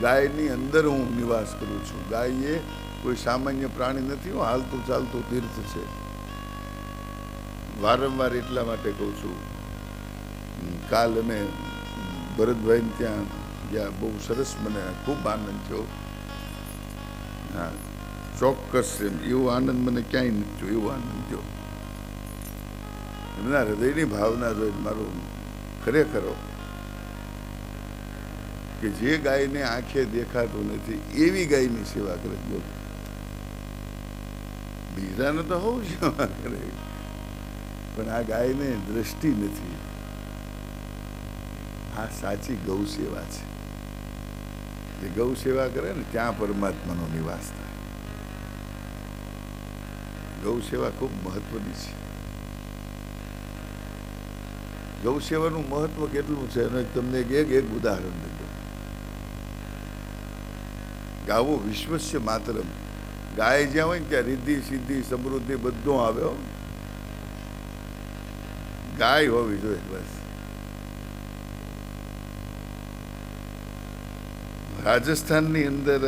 ગાયની અંદર હું નિવાસ કરું છું. ગાય એ કોઈ સામાન્ય પ્રાણી નથી, હું હાલતું ચાલતું તીર્થ છે. વારંવાર એટલા માટે કહું છું. કાલ અમે ભરતભાઈ ત્યાં ગયા, બહુ સરસ, મને ખૂબ આનંદ થયો. હા, ચોક્કસ એવો આનંદ મને ક્યાંય નથી થયો, એવો આનંદ થયો. એમના હૃદયની ભાવના જોઈને મારું ખરેખર કે જે ગાયને આંખે દેખાતું નથી એવી ગાયની સેવા કરે. બીજાને તો હોવું સેવા કરે, પણ આ ગાયને દ્રષ્ટિ નથી. આ સાચી ગૌ સેવા છે. જે ગૌ સેવા કરે ને ત્યાં પરમાત્માનો નિવાસ થાય. ગૌ સેવા ખૂબ મહત્વની છે. ગૌ સેવાનું મહત્વ કેટલું છે અને તમને એક ઉદાહરણ દઉં. ગાવો વિશ્વસ્ય માતરમ. ગાય જ્યાં હોય ને ત્યાં રિદ્ધિ સિદ્ધિ સમૃદ્ધિ બધું આવે. ગાય હોવી જોઈએ બસ. રાજસ્થાનની અંદર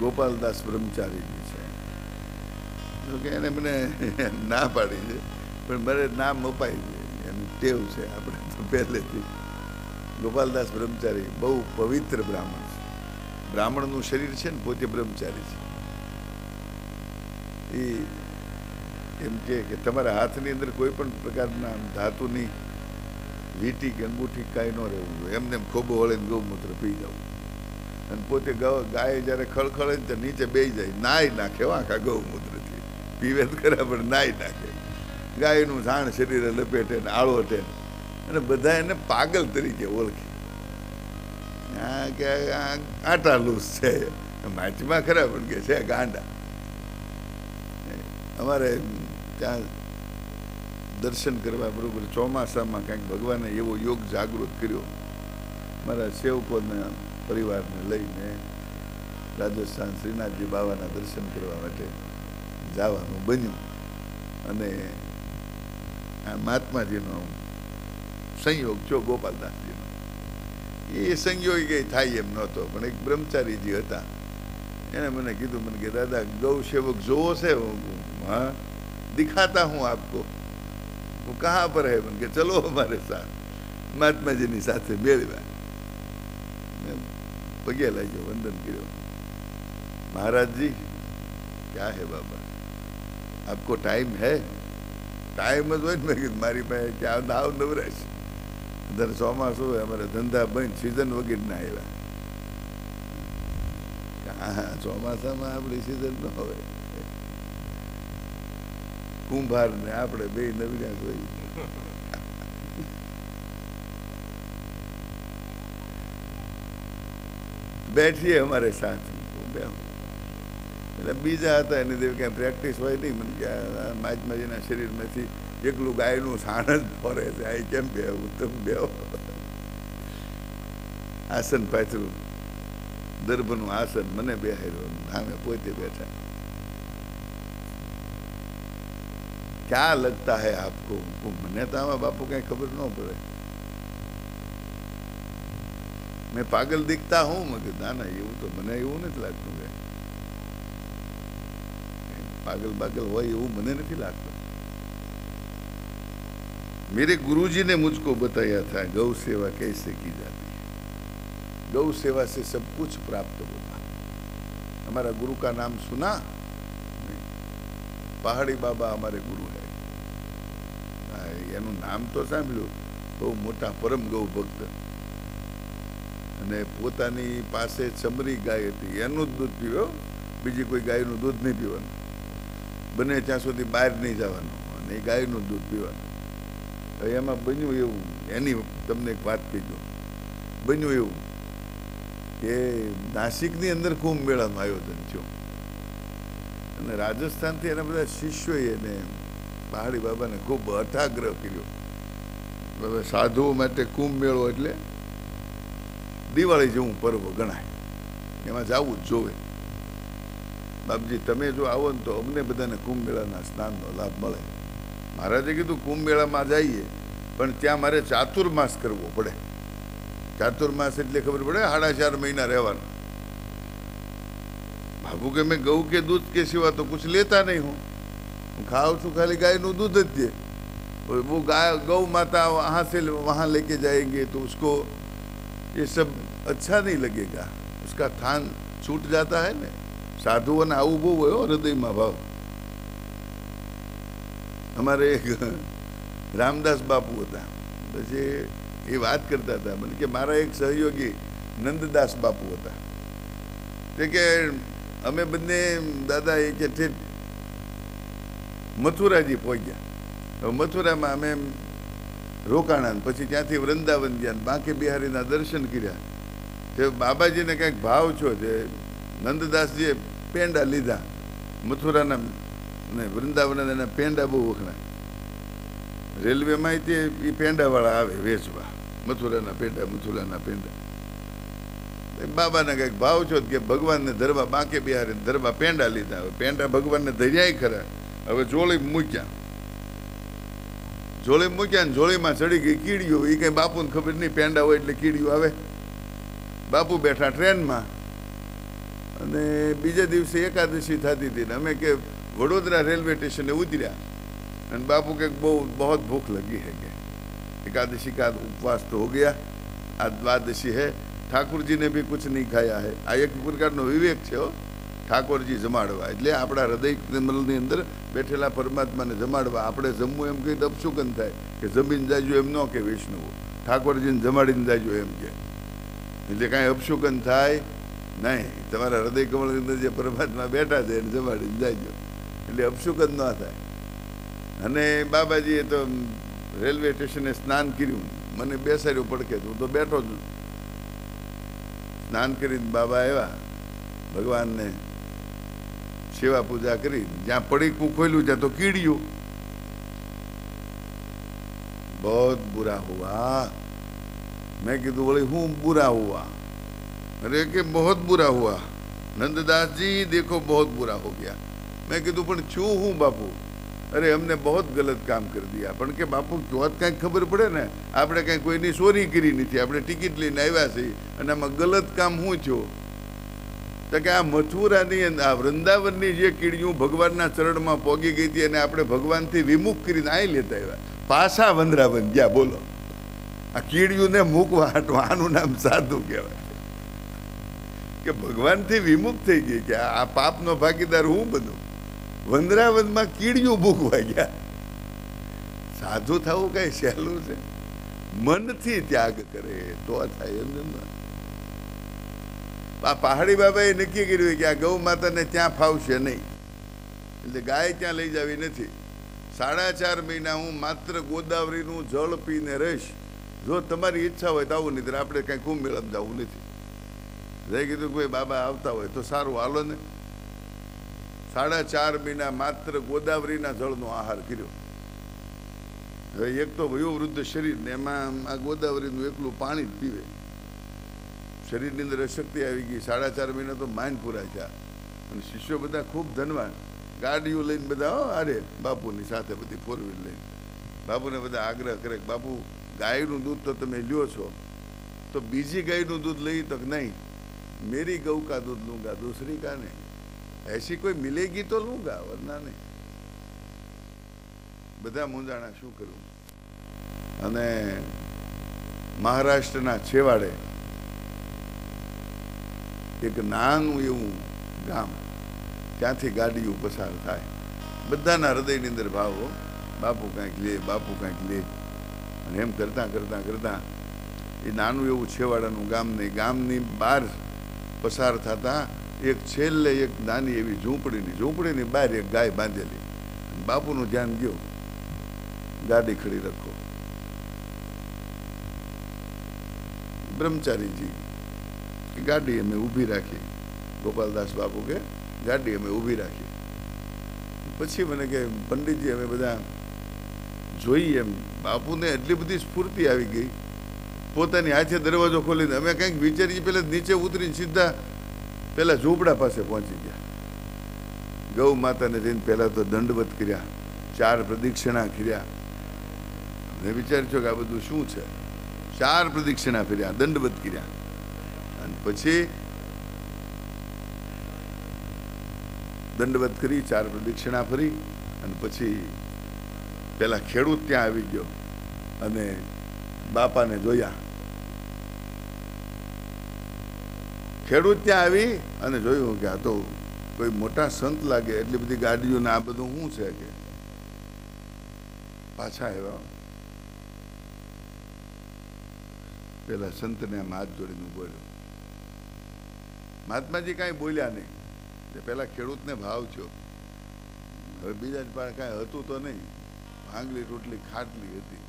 ગોપાલદાસ બ્રહ્મચારીજી છે. જોકે એને મને ના પાડી છે, પણ મારે નામ અપાય છે, એની ટેવ છે આપણે તો પહેલેથી. ગોપાલદાસ બ્રહ્મચારી બહુ પવિત્ર બ્રાહ્મણ છે. બ્રાહ્મણનું શરીર છે ને પોતે બ્રહ્મચારી છે. એ એમ કે તમારા હાથની અંદર કોઈ પણ પ્રકારના ધાતુની વીંટી કે અંગૂઠી કાંઈ ન રહેવું જોઈએ. એમને ખોબો વળીને ગૌમૂત્ર પી જવું. અને પોતે ગાય જ્યારે ખળખળે ને તો નીચે બેસી જાય, નાઈ નાખે આખા ગૌમૂત્રથી. પીવે તો ખરા પણ નાઈ નાખે. ગાયનું ઝાણ શરીરે લપેટે ને આળોટે, અને બધા એને પાગલ તરીકે ઓળખે. કે આટા લૂસ છે, માટીમાં ખરા પણ કે છે ગાંડા. અમારે ત્યાં દર્શન કરવા બરોબર ચોમાસામાં કંઈક ભગવાને એવો યોગ જાગૃત કર્યો. મારા સેવકોના પરિવારને લઈને રાજસ્થાન શ્રીનાથજી બાવાના દર્શન કરવા માટે જવાનું બન્યું. અને આ મહાત્માજીનો સંયોગ છો ગોપાલદાસજીનો. એ સંયોગ કંઈ થાય એમ નહોતો, પણ એક બ્રહ્મચારીજી હતા. એને મને કીધું, મને કે દાદા ગૌ સેવક જોવો છે? हाँ दिखाता हूँ आपको. वो कहाँ पर है? मन के चलो हमारे साथ. महात्मा जी ની સાથે મેળવ્યા. પગે લાગ્યો, વંદન કર્યો. महाराज जी क्या है बाबा, आपको टाइम है? टाइम જ હોય ને. મેં કીધું મારી પાસે ક્યાં નાવ નવરાશ. દર ચોમાસું હોય, અમારે ધંધા બંધ, સિઝન વગેરે ના આવ્યા. હા, ચોમાસામાં આપણી સિઝન ન હોય. કુંભાર ને આપણે બે નવર્યા જોઈએ. બેઠીએ અમારે સાથ. એટલે બીજા હતા એની દેવ ક્યાં પ્રેક્ટિસ હોય નહીં. મને કે મહાત્માજીના શરીરમાંથી એકલું ગાયનું છાણ જ ફરે છે, આ કેમ બેવું? તમે બેહો. આસન પાથરું, દર્ભનું આસન મને બેહાર્યો, સામે પોતે બેઠા. क्या लगता है आपको? મને તો આમાં બાપુ કઈ ખબર ન પડે. मैं पागल दिखता हूँ? मैं ना ना એવું તો મને એવું નથી લાગતું. કે પાગલ બાગલ હોય એવું મને નથી લાગતું. मेरे गुरुजी ने मुझको बताया था गौ सेवा कैसे की जाती है। गौ सेवा से सब कुछ प्राप्त होता। हमारा गुरु का नाम सुना नहीं? पहाड़ी बाबा हमारे गुरु है। એનું નામ તો સાંભળ્યું, બહુ મોટા પરમ ગૌ ભક્ત, અને પોતાની પાસે ચમરી ગાય હતી, એનું જ દૂધ પીવો, બીજી કોઈ ગાયનું દૂધ નહીં પીવાનું, બને ત્યાં સુધી બહાર નહીં જવાનું, અને એ ગાયનું દૂધ પીવાનું. હવે એમાં બન્યું એવું, એની તમને એક વાત કહી દઉં. બન્યું એવું કે નાસિકની અંદર કુંભ મેળાનું આયોજન થયું, અને રાજસ્થાનથી એના બધા શિષ્યોએ એને પહાડી બાબાને ખૂબ હઠાગ્રહ કર્યો. હવે સાધુઓ માટે કુંભ મેળો એટલે દિવાળી જેવું પર્વ ગણાય, એમાં જવું જ જોવે. બાપજી તમે જો આવો ને તો અમને બધાને કુંભ મેળાના સ્નાનનો લાભ મળે. મહારાજે કીધું કુંભ મેળામાં જઈએ, પણ ત્યાં મારે ચાતુર્માસ કરવો પડે. ચાતુર્માસ એટલે ખબર પડે 4.5 મહિના રહેવાનું. बाबू के मैं गऊ के दूध के सिवा तो कुछ लेता नहीं हूँ, खाओ छू खाली गाय नु दूध दे। वो गाय गौ माता वहाँ से वहाँ लेके जाएंगे तो उसको ये सब अच्छा नहीं लगेगा, उसका थान छूट जाता है ने। साधुओं ने आવું બહુ હોય હૃદયમાં ભાવ. અમારે એક રામદાસ બાપુ હતા, પછી એ વાત કરતા હતા મને કે મારા એક સહયોગી નંદદાસ બાપુ હતા, તે કે અમે બંને દાદા એ કે ઠેઠ મથુરાજી પહોંચ્યા. હવે મથુરામાં અમે રોકાણા, પછી ત્યાંથી વૃંદાવન ગયા, બાંકે બિહારીના દર્શન કર્યા. તે બાબાજીને કંઈક ભાવ છો છે, નંદદાસજીએ પેંડા લીધા મથુરાના ને વૃંદાવનના, એના પેંડા બહુ વખણાય. રેલવેમાં તે એ પેંડાવાળા આવે વેચવા, મથુરાના પેંડા, મથુરાના પેંડા. બાબાને કંઈક ભાવ છો કે ભગવાનને ધરવા, બાંકે બિહારીને ધરવા પેંડા લીધા. હવે પેંડા ભગવાનને ધર્યાય ખરા, હવે જોળી મૂક્યા. જોળી મૂક્યા ને જોળીમાં ચડી ગઈ કીડીઓ. એ કંઈ બાપુને ખબર નહીં, પેંડા હોય એટલે કીડીઓ આવે. બાપુ બેઠા ટ્રેનમાં, અને બીજા દિવસે એકાદશી થતી હતી ને અમે કે વડોદરા રેલવે સ્ટેશને ઉતર્યા, અને બાપુ કે બહુ बहुत भूख लगी है કે एकादशी का उपवास तो हो गया, आज द्वादशी है, ઠાકોર जी ने भी कुछ नहीं खाया है. આ એક પ્રકારનો વિવેક છે હો, ઠાકોરજી જમાડવા એટલે આપણા હૃદય કમલની અંદર બેઠેલા પરમાત્માને જમાડવા. આપણે જમવું એમ કહી તો અપશુકન થાય કે જમીન જાજો એમ ન કે વૈષ્ણવો, ઠાકોરજીને જમાડીને જાજો એમ કે, એટલે કાંઈ અપશુકન થાય નહીં. તમારા હૃદય કમળની અંદર જે પરમાત્મા બેઠા છે એને જમાડીને જાજો, એટલે અપશુકન ન થાય. અને બાબાજીએ તો રેલવે સ્ટેશને સ્નાન કર્યું, મને બેસાડ્યું પડકે, હું તો બેઠો છું. સ્નાન કરીને બાબા આવ્યા, ભગવાનને સેવા પૂજા કરી. જ્યાં પડીકું ખોલ્યું ત્યાં તો કીડ્યું. बहुत बुरा हुआ. मैं કીધું बोले हूँ बुरा हुआ? अरे कि बहुत बुरा हुआ नंददास जी, देखो बहुत बुरा हो गया. मैं કીધું પણ છું હું બાપુ? અરે हमने बहुत गलत काम कर दिया. પણ કે બાપુ ક્યાં કાંઈક ખબર પડે ને, આપણે કાંઈ કોઈની ચોરી કરી નથી, આપણે ટિકિટ લઈને આવ્યા છીએ, અને આમાં ગલત કામ શું થયું? તો કે આ મથુરાની આ વૃંદાવનની જે કીડીઓ ભગવાનના ચરણમાં પોગી ગઈ હતી, અને આપણે ભગવાનથી વિમુખ કરીને અહીં લેતા આવ્યા, પાછા વંદરાવન ગયા. બોલો, આ કીડીઓને મૂકવા હાટું, આનું નામ સાધુ કહેવાય. કે ભગવાનથી વિમુખ થઈ ગઈ કે આ પાપનો ભાગીદાર હું બનું. વંદરાવનમાં કીડીઓ ભૂખવા ગયા. સાધુ થવું કઈ સહેલું છે? મનથી ત્યાગ કરે તો થાય. એમ આ પહાડી બાબાએ નક્કી કર્યું કે આ ગૌ માતાને ત્યાં ફાવશે નહીં, એટલે ગાય ત્યાં લઈ જવી નથી. 4.5 મહિના હું માત્ર ગોદાવરીનું જળ પીને રહીશ. જો તમારી ઈચ્છા હોય તો આવું, નહીં તો આપણે કાંઈ કુંભ મેળામાં જવું નથી. જઈ કીધું કોઈ બાબા આવતા હોય તો સારું, હાલો ને. 4.5 મહિના માત્ર ગોદાવરીના જળનો આહાર કર્યો. હવે એક તો વયોવૃદ્ધ શરીર ને એમાં આ ગોદાવરીનું એકલું પાણી જ પીવે. શરીરની અંદર અશક્તિ આવી ગઈ. 4.5 મહિના તો માઇન્ડ પૂરા થયા. અને શિષ્યો બધા ખૂબ ધનવાન, ગાડીઓ લઈને બધા અરે બાપુની સાથે બધી 4 વ્હીલ લઈને. બાપુને બધા આગ્રહ કરે કે બાપુ ગાયનું દૂધ તો તમે લ્યો છો, તો બીજી ગાયનું દૂધ લઈ? તો નહીં, मेरी गऊ का दूध लूंगा, दूसरी का नहीं. ऐसी कोई मिलेगी तो लूंगा, वरना नहीं. બધા મૂંઝાણા, શું કરું? અને મહારાષ્ટ્રના છેવાડે એક નાનું એવું ગામ, ત્યાંથી ગાડીઓ પસાર થાય. બધાના હૃદયની અંદર ભાવો, બાપુ કાંઈક લે, બાપુ કાંઈક લે. અને એમ કરતાં કરતાં કરતાં એ નાનું એવું છેવાડાનું ગામ ને ગામની બહાર પસાર થતા એક છેલ્લે એક નાની એવી ઝૂંપડીની બહાર એક ગાય બાંધેલી. બાપુનું ધ્યાન ગયું, ગાડી ખડી રાખો. બ્રહ્મચારીજી ગાડી અમે ઊભી રાખી. ગોપાલદાસ બાપુ કે ગાડી અમે ઊભી રાખી. પછી મને કે પંડિતજી અમે બધા જોઈએ એમ. બાપુને એટલી બધી સ્ફૂર્તિ આવી ગઈ, પોતાની હાથે દરવાજો ખોલીને અમે કંઈક વિચારીએ પેલા નીચે ઉતરીને સીધા પેલા ઝૂંપડા પાસે પહોંચી ગયા. ગૌ માતાને જઈને પહેલા તો દંડવત કર્યા, 4 પ્રદક્ષિણા કર્યા. મેં વિચાર્યું કે આ બધું શું છે? 4 પ્રદક્ષિણા ફર્યા, દંડવત કર્યા. અને પછી દંડવત કરી, 4 પ્રદક્ષિણા ફરી. અને પછી પેલા ખેડૂત ત્યાં આવી ગયો અને બાપાને જોયા. ખેડૂત ત્યાં આવી અને જોયું કે આ તો કોઈ મોટા સંત લાગે, એટલી બધી ગાડીઓ ને આ બધું શું છે કે. પાછા આવ્યા, પેલા સંતને આમ હાથ જોડીને બોલ્યો. મહાત્માજી કાંઈ બોલ્યા નહીં. પેલા ખેડૂતને ભાવ થયો. હવે બીજા પાસે કાંઈ હતું તો નહીં, ભાંગલી તૂટલી ખાટલી હતી,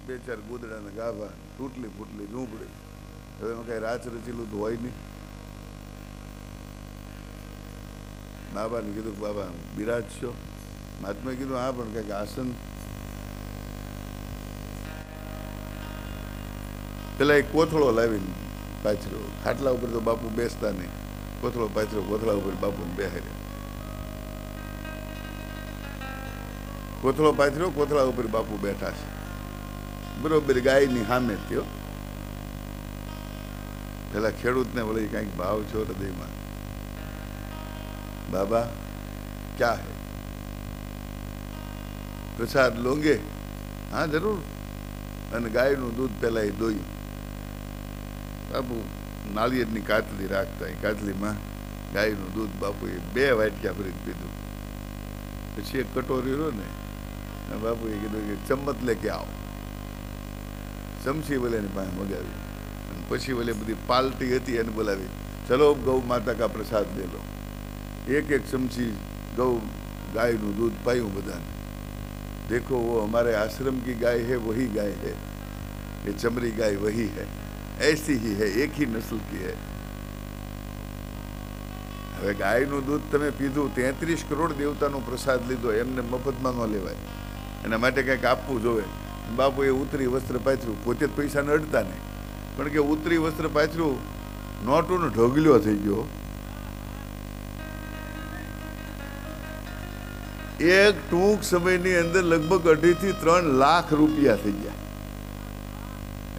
2-4 ગોદડાના ગાભા, તૂટલી ફૂટલી ઝૂંપડી. હવે એમાં કાંઈ રાચ રચેલું તો હોય નહીં. બાબાને કીધું કે બાબા બિરાજ છો? મહાત્માએ કીધું હા, પણ કંઈક આસન. પેલા એક કોથળો લાવીને પાછરો, ખાટલા ઉપર તો બાપુ બેસતા નહીં, કોથળો પાછરો, કોથળા ઉપર બાપુને બેહાર્યા. કોથળો પાથર્યો, કોથળા ઉપર બાપુ બેઠા છે, બરોબર ગાયની સામે થયો. પેલા ખેડૂતને બોલે કંઈક ભાવ છો હૃદયમાં? બાબા ક્યા હે? પ્રસાદ લોંગે? હા જરૂર. અને ગાયનું દૂધ પેલા એ દોયું. બાપુ નાળિયેરની કાતલી રાખતા, એ કાતલીમાં ગાયનું દૂધ બાપુએ 2 વાટક્યા ભરીને પીધું. પછી એક કટોરી રહ્યો ને, બાપુએ કીધું કે ચમ્મચ લે કે આવો. ચમચી બોલેની પાસે મગાવી. અને પછી બોલે બધી પાલટી હતી એને બોલાવી, ચલો ગૌ માતા કા પ્રસાદ લે લો. 1-1 ચમચી ગાયનું दूध पायूं बधाने. देखो वो हमारे आश्रम की गाय है, वही गाय है, ये चमड़ी गाय वही है, ऐसी ही है, एक ही नस्ल की है. હવે ગાયનું દૂધ તમે પીધું, 33 કરોડ દેવતાનો પ્રસાદ લીધો, એમને મફતમાં ન લેવાય, એના માટે કંઈક આપવું જોવે. બાપુએ ઉતરી વસ્ત્ર પાથર્યું, પોતે જ પૈસા ન અડતા નહીં, પણ કે ઉતરી વસ્ત્ર પાથર્યું, નોટોનો ઢગલ્યો થઈ ગયો. એક ટૂંક સમયની અંદર લગભગ 2.5 થી 3 લાખ રૂપિયા થઈ ગયા.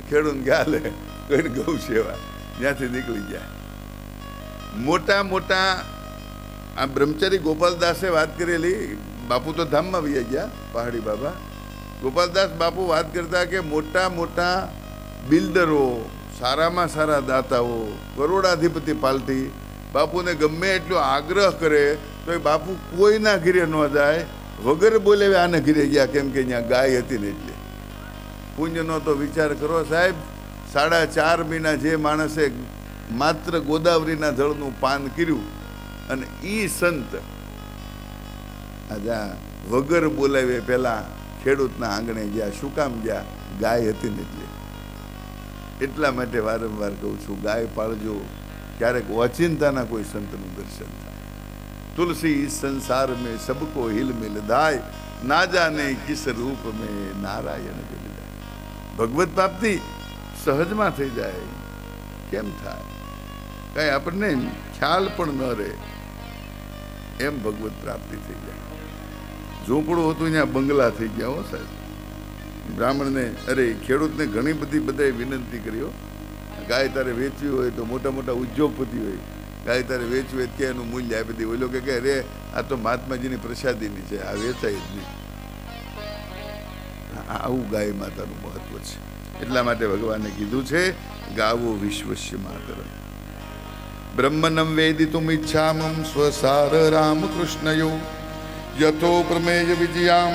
ખેડૂત ગયા લે કઈ ગૌ સેવા ત્યાંથી નીકળી ગયા. મોટા મોટા આ બ્રહ્મચારી ગોપાલદાસે વાત કરેલી, બાપુ તો ધામમાં વહી ગયા, પહાડી બાબા. ગોપાલદાસ બાપુ વાત કરતા કે મોટા મોટા બિલ્ડરો, સારામાં સારા દાતાઓ, કરોડાધિપતિ પાલટી બાપુને ગમે એટલો આગ્રહ કરે તો એ બાપુ કોઈના ઘરે ન જાય, વગર બોલે આને ઘરે ગયા, કેમ કે અહીંયા ગાય હતી ને એટલે. પુણ્યનો તો વિચાર કરો સાહેબ. 4.5 મહિના જે માણસે માત્ર ગોદાવરીના જળનું પાન કર્યું, અને ઈ સંત આજા વગર બોલાવે પેલા ખેડૂતના આંગણે ગયા. શું કામ ગયા? ગાય હતી ને એટલે. એટલા માટે વારંવાર કહું છું, ગાય પાળજો. ક્યારેક ઓચિંતાના કોઈ સંતનું દર્શન થાય. तुलसी इस संसार में सबको हिल मिल दाय, ना जाने किस रूप में नारायण मिल जाए. भगवत प्राप्ति सहजમાં થઈ જાય. કેમ થાય? કઈ આપણને ખ્યાલ પણ ન રહે એમ ભગવત પ્રાપ્તિ થઈ જાય. ઝૂંપડું હતું ત્યાં બંગલા થઈ ગયા. હો સાહેબ, બ્રાહ્મણને અરે ખેડૂતને ઘણી બધી બધાએ વિનંતી કર્યો, ગાય તારે વેચવી હોય તો મોટા મોટા ઉદ્યોગપતિ હોય, ગાય તારે વેચવી હોય કે એનું મૂલ્ય આપી દે. ઓલો કે અરે આ તો મહાત્માજીની પ્રસાદીની છે, આ વેચાય જ નહીં. આવું ગાય માતાનું મહત્વ છે. એટલા માટે ભગવાને કીધું છે ગાવો વિશ્વસ્ય માતરમ. બ્રહ્મનમ વેદિતુમ ઈચ્છામમ સ્વસાર રામકૃષ્ણયો યથો પ્રમેય વિજયામ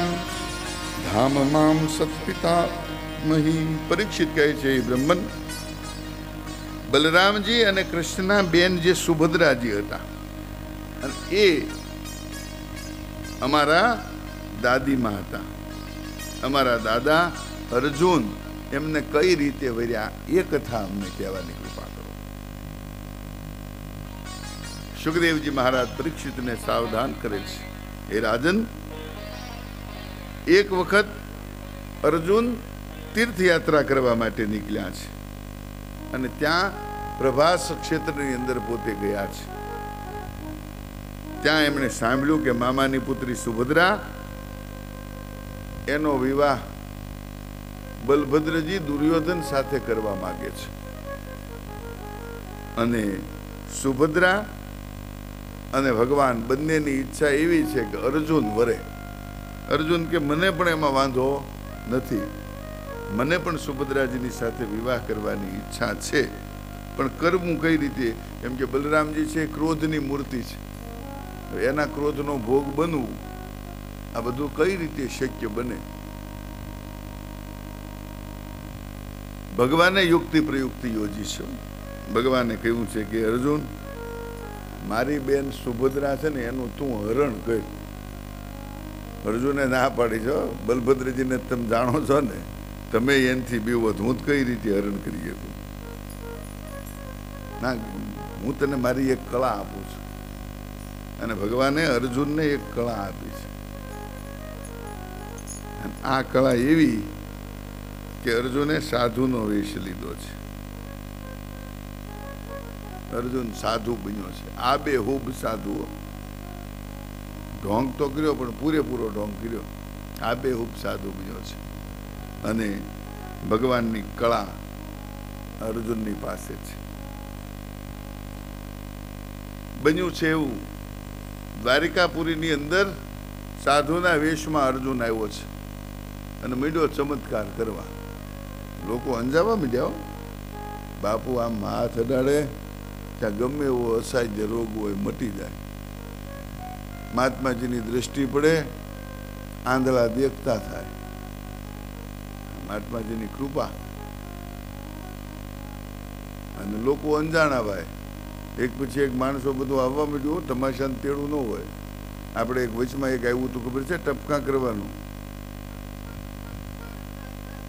ધામ મામ સત્પિતા મહી. પરીક્ષિત કહે છે એ બ્રહ્મન, બલરામજી અને કૃષ્ણના બેન જે સુભદ્રાજી હતા, અને એ અમારા દાદીમાં હતા. અમારા દાદા અર્જુન એમને કઈ રીતે વર્યા એ કથા અમને કહેવાની કૃપા કરો. સુખદેવજી મહારાજ પરીક્ષિતને સાવધાન કરે છે, હે રાજન, એક વખત અર્જુન તીર્થયાત્રા કરવા માટે નીકળ્યા છે અને ત્યાં પ્રભાસ ક્ષેત્રની અંદર પોતે ગયા છે. ત્યાં એમણે સાંભળ્યું કે મામાની પુત્રી સુભદ્રા એનો વિવાહ બલભદ્રજી દુર્યોધન સાથે કરવા માંગે છે. અને સુભદ્રા અને ભગવાન બંનેની ઈચ્છા એવી છે કે અર્જુન વરે. અર્જુન કે મને પણ એમાં વાંધો નથી, મને પણ સુભદ્રાજીની સાથે વિવાહ કરવાની ઈચ્છા છે, પણ કરવું કઈ રીતે? કેમ કે બલરામજી છે ક્રોધની મૂર્તિ છે, એના ક્રોધનો ભોગ બનવું આ બધું કઈ રીતે શક્ય બને? ભગવાને યુક્તિ પ્રયુક્તિ યોજી છે. ભગવાને કહ્યું છે કે અર્જુન, મારી બેન સુભદ્રા છે ને એનું તું હરણ કર. અર્જુને ના પાડી છો, બલભદ્રજીને તમે જાણો છો ને, તમે એનથી બીવો, હું કઈ રીતે હરણ કરી શકું? ના, હું તને મારી એક કળા આપું છું. અને ભગવાને અર્જુનને એક કળા આપી છે. આ કળા એવી કે અર્જુને સાધુનો વેશ લીધો છે. અર્જુન સાધુ બન્યો છે, આ બે હુબ સાધુ. ઢોંગ તો કર્યો પણ પૂરેપૂરો ઢોંગ કર્યો. આ બે હુબ સાધુ બન્યો છે. અને ભગવાનની કળા અર્જુનની પાસે છે. બન્યું છે એવું, દ્વારિકાપુરીની અંદર સાધુના વેશમાં અર્જુન આવ્યો છે અને મીડ્યો ચમત્કાર કરવા. લોકો અંજાવા મીડ્યા. બાપુ આમ હાથ અડાડે ત્યાં ગમે એવો અસાધ્ય રોગ હોય મટી જાય. મહાત્માજીની દ્રષ્ટિ પડે, આંધળા દેખતા થાય. મહાત્માજીની કૃપા. અને લોકો અંજાણા ભાઈ, એક પછી એક માણસો બધું આવવા માંડ્યું. તમાશાનું તેડું ન હોય. આપણે એક વચમાં એક આવ્યું હતું, ખબર છે, ટપકા કરવાનું.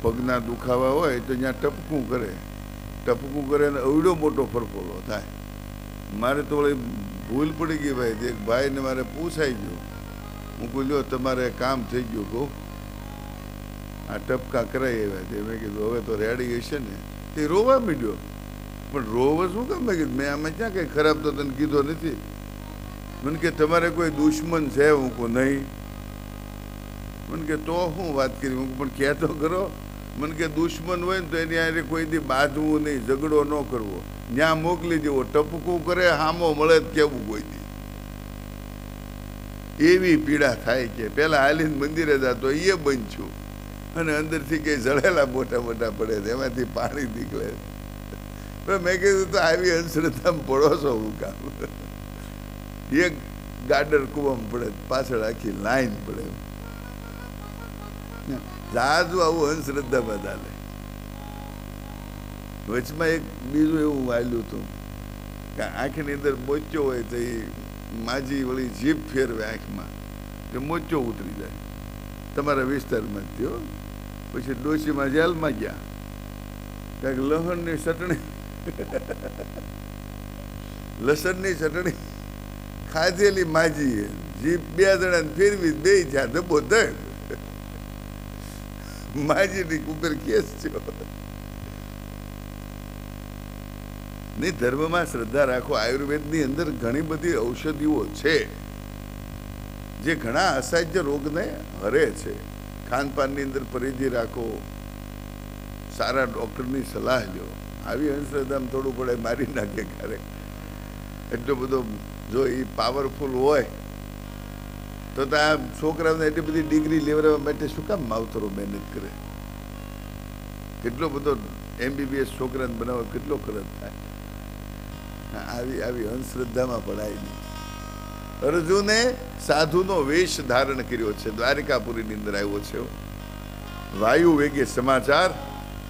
પગના દુખાવા હોય તો ત્યાં ટપકું કરે ને અવડો મોટો ફરફોલો થાય. મારે તો વળી ભૂલ પડી ગઈ ભાઈ. એક ભાઈને મારે પૂછાઈ ગયું. હું કહું, લ્યો તમારે કામ થઈ ગયું. કહું આ ટપકા કરાવી આવ્યા. મેં કીધું હવે તો રેડી હશે ને. તે રોવા માંડ્યો. પણ રોવ શું કામ? મેં કીધું મેં આમાં ક્યાં કંઈ ખરાબ તો તને કીધો નથી. મને કે તમારે કોઈ દુશ્મન છે? હું કહું નહીં. મને કે તો શું વાત કરી? હું પણ કહેતો કરો. મને કે દુશ્મન હોય ને તો એની આરે કોઈ દી બાંધવું નહીં, ઝઘડો ન કરવો, ત્યાં મોકલી દેવો. ટપકું કરે હામો મળે જ કેવું કોઈ દી. એવી પીડા થાય કે પેલા હાલીને મંદિરે જતો એ બનશું અને અંદરથી કઈ જળેલા મોટા મોટા પડે, એમાંથી પાણી નીકળે. મેં કીધું તો આવી અંધશ્રદ્ધામાં પડો છો હું કામ? એક ગાડર કૂવામાં પડે, પાછળ આખી લાઈન પડે. જાજુ આવું અંધશ્રદ્ધામાં ચાલે. વચમાં એક બીજું એવું વાલ્યું હતું કે આંખની અંદર મોચો હોય તો એ માજી વળી જીભ ફેરવે આંખમાં કે મોચો ઉતરી જાય. તમારા વિસ્તારમાં જ થયો. પછી ડોશીમાં જેલમાં ગયા. કાંઈક લસણની ચટણી લસણની ચટણી ખાધેલી માજીએ જીભ બે જણાને ફેરવી બે જ્યાં ધબો ધડ માજીની ઉપર કેસ થયો. નહીં, ધર્મમાં શ્રદ્ધા રાખો. આયુર્વેદની અંદર ઘણી બધી ઔષધિઓ છે જે ઘણા અસાધ્ય રોગને હરે છે. ખાનપાનની અંદર પરેજી રાખો, સારા ડૉક્ટરની સલાહ લો. આવી અંધશ્રદ્ધામાં થોડું પડે મારી નાખે ક્યારેક. એટલો બધો જો એ પાવરફુલ હોય તો આ છોકરાઓને એટલી બધી ડિગ્રી લેવડાવવા માટે શું કામ માવતરો મહેનત કરે? કેટલો બધો MBBS છોકરાને બનાવવા કેટલો ખર્ચ થાય. આવી આવી અંધશ્રદ્ધામાં પડાય નહીં. અર્જુને સાધુનો વેશ ધારણ કર્યો છે. દ્વારિકાપુરીની અંદર આવ્યો છે. વાયુ વેગે સમાચાર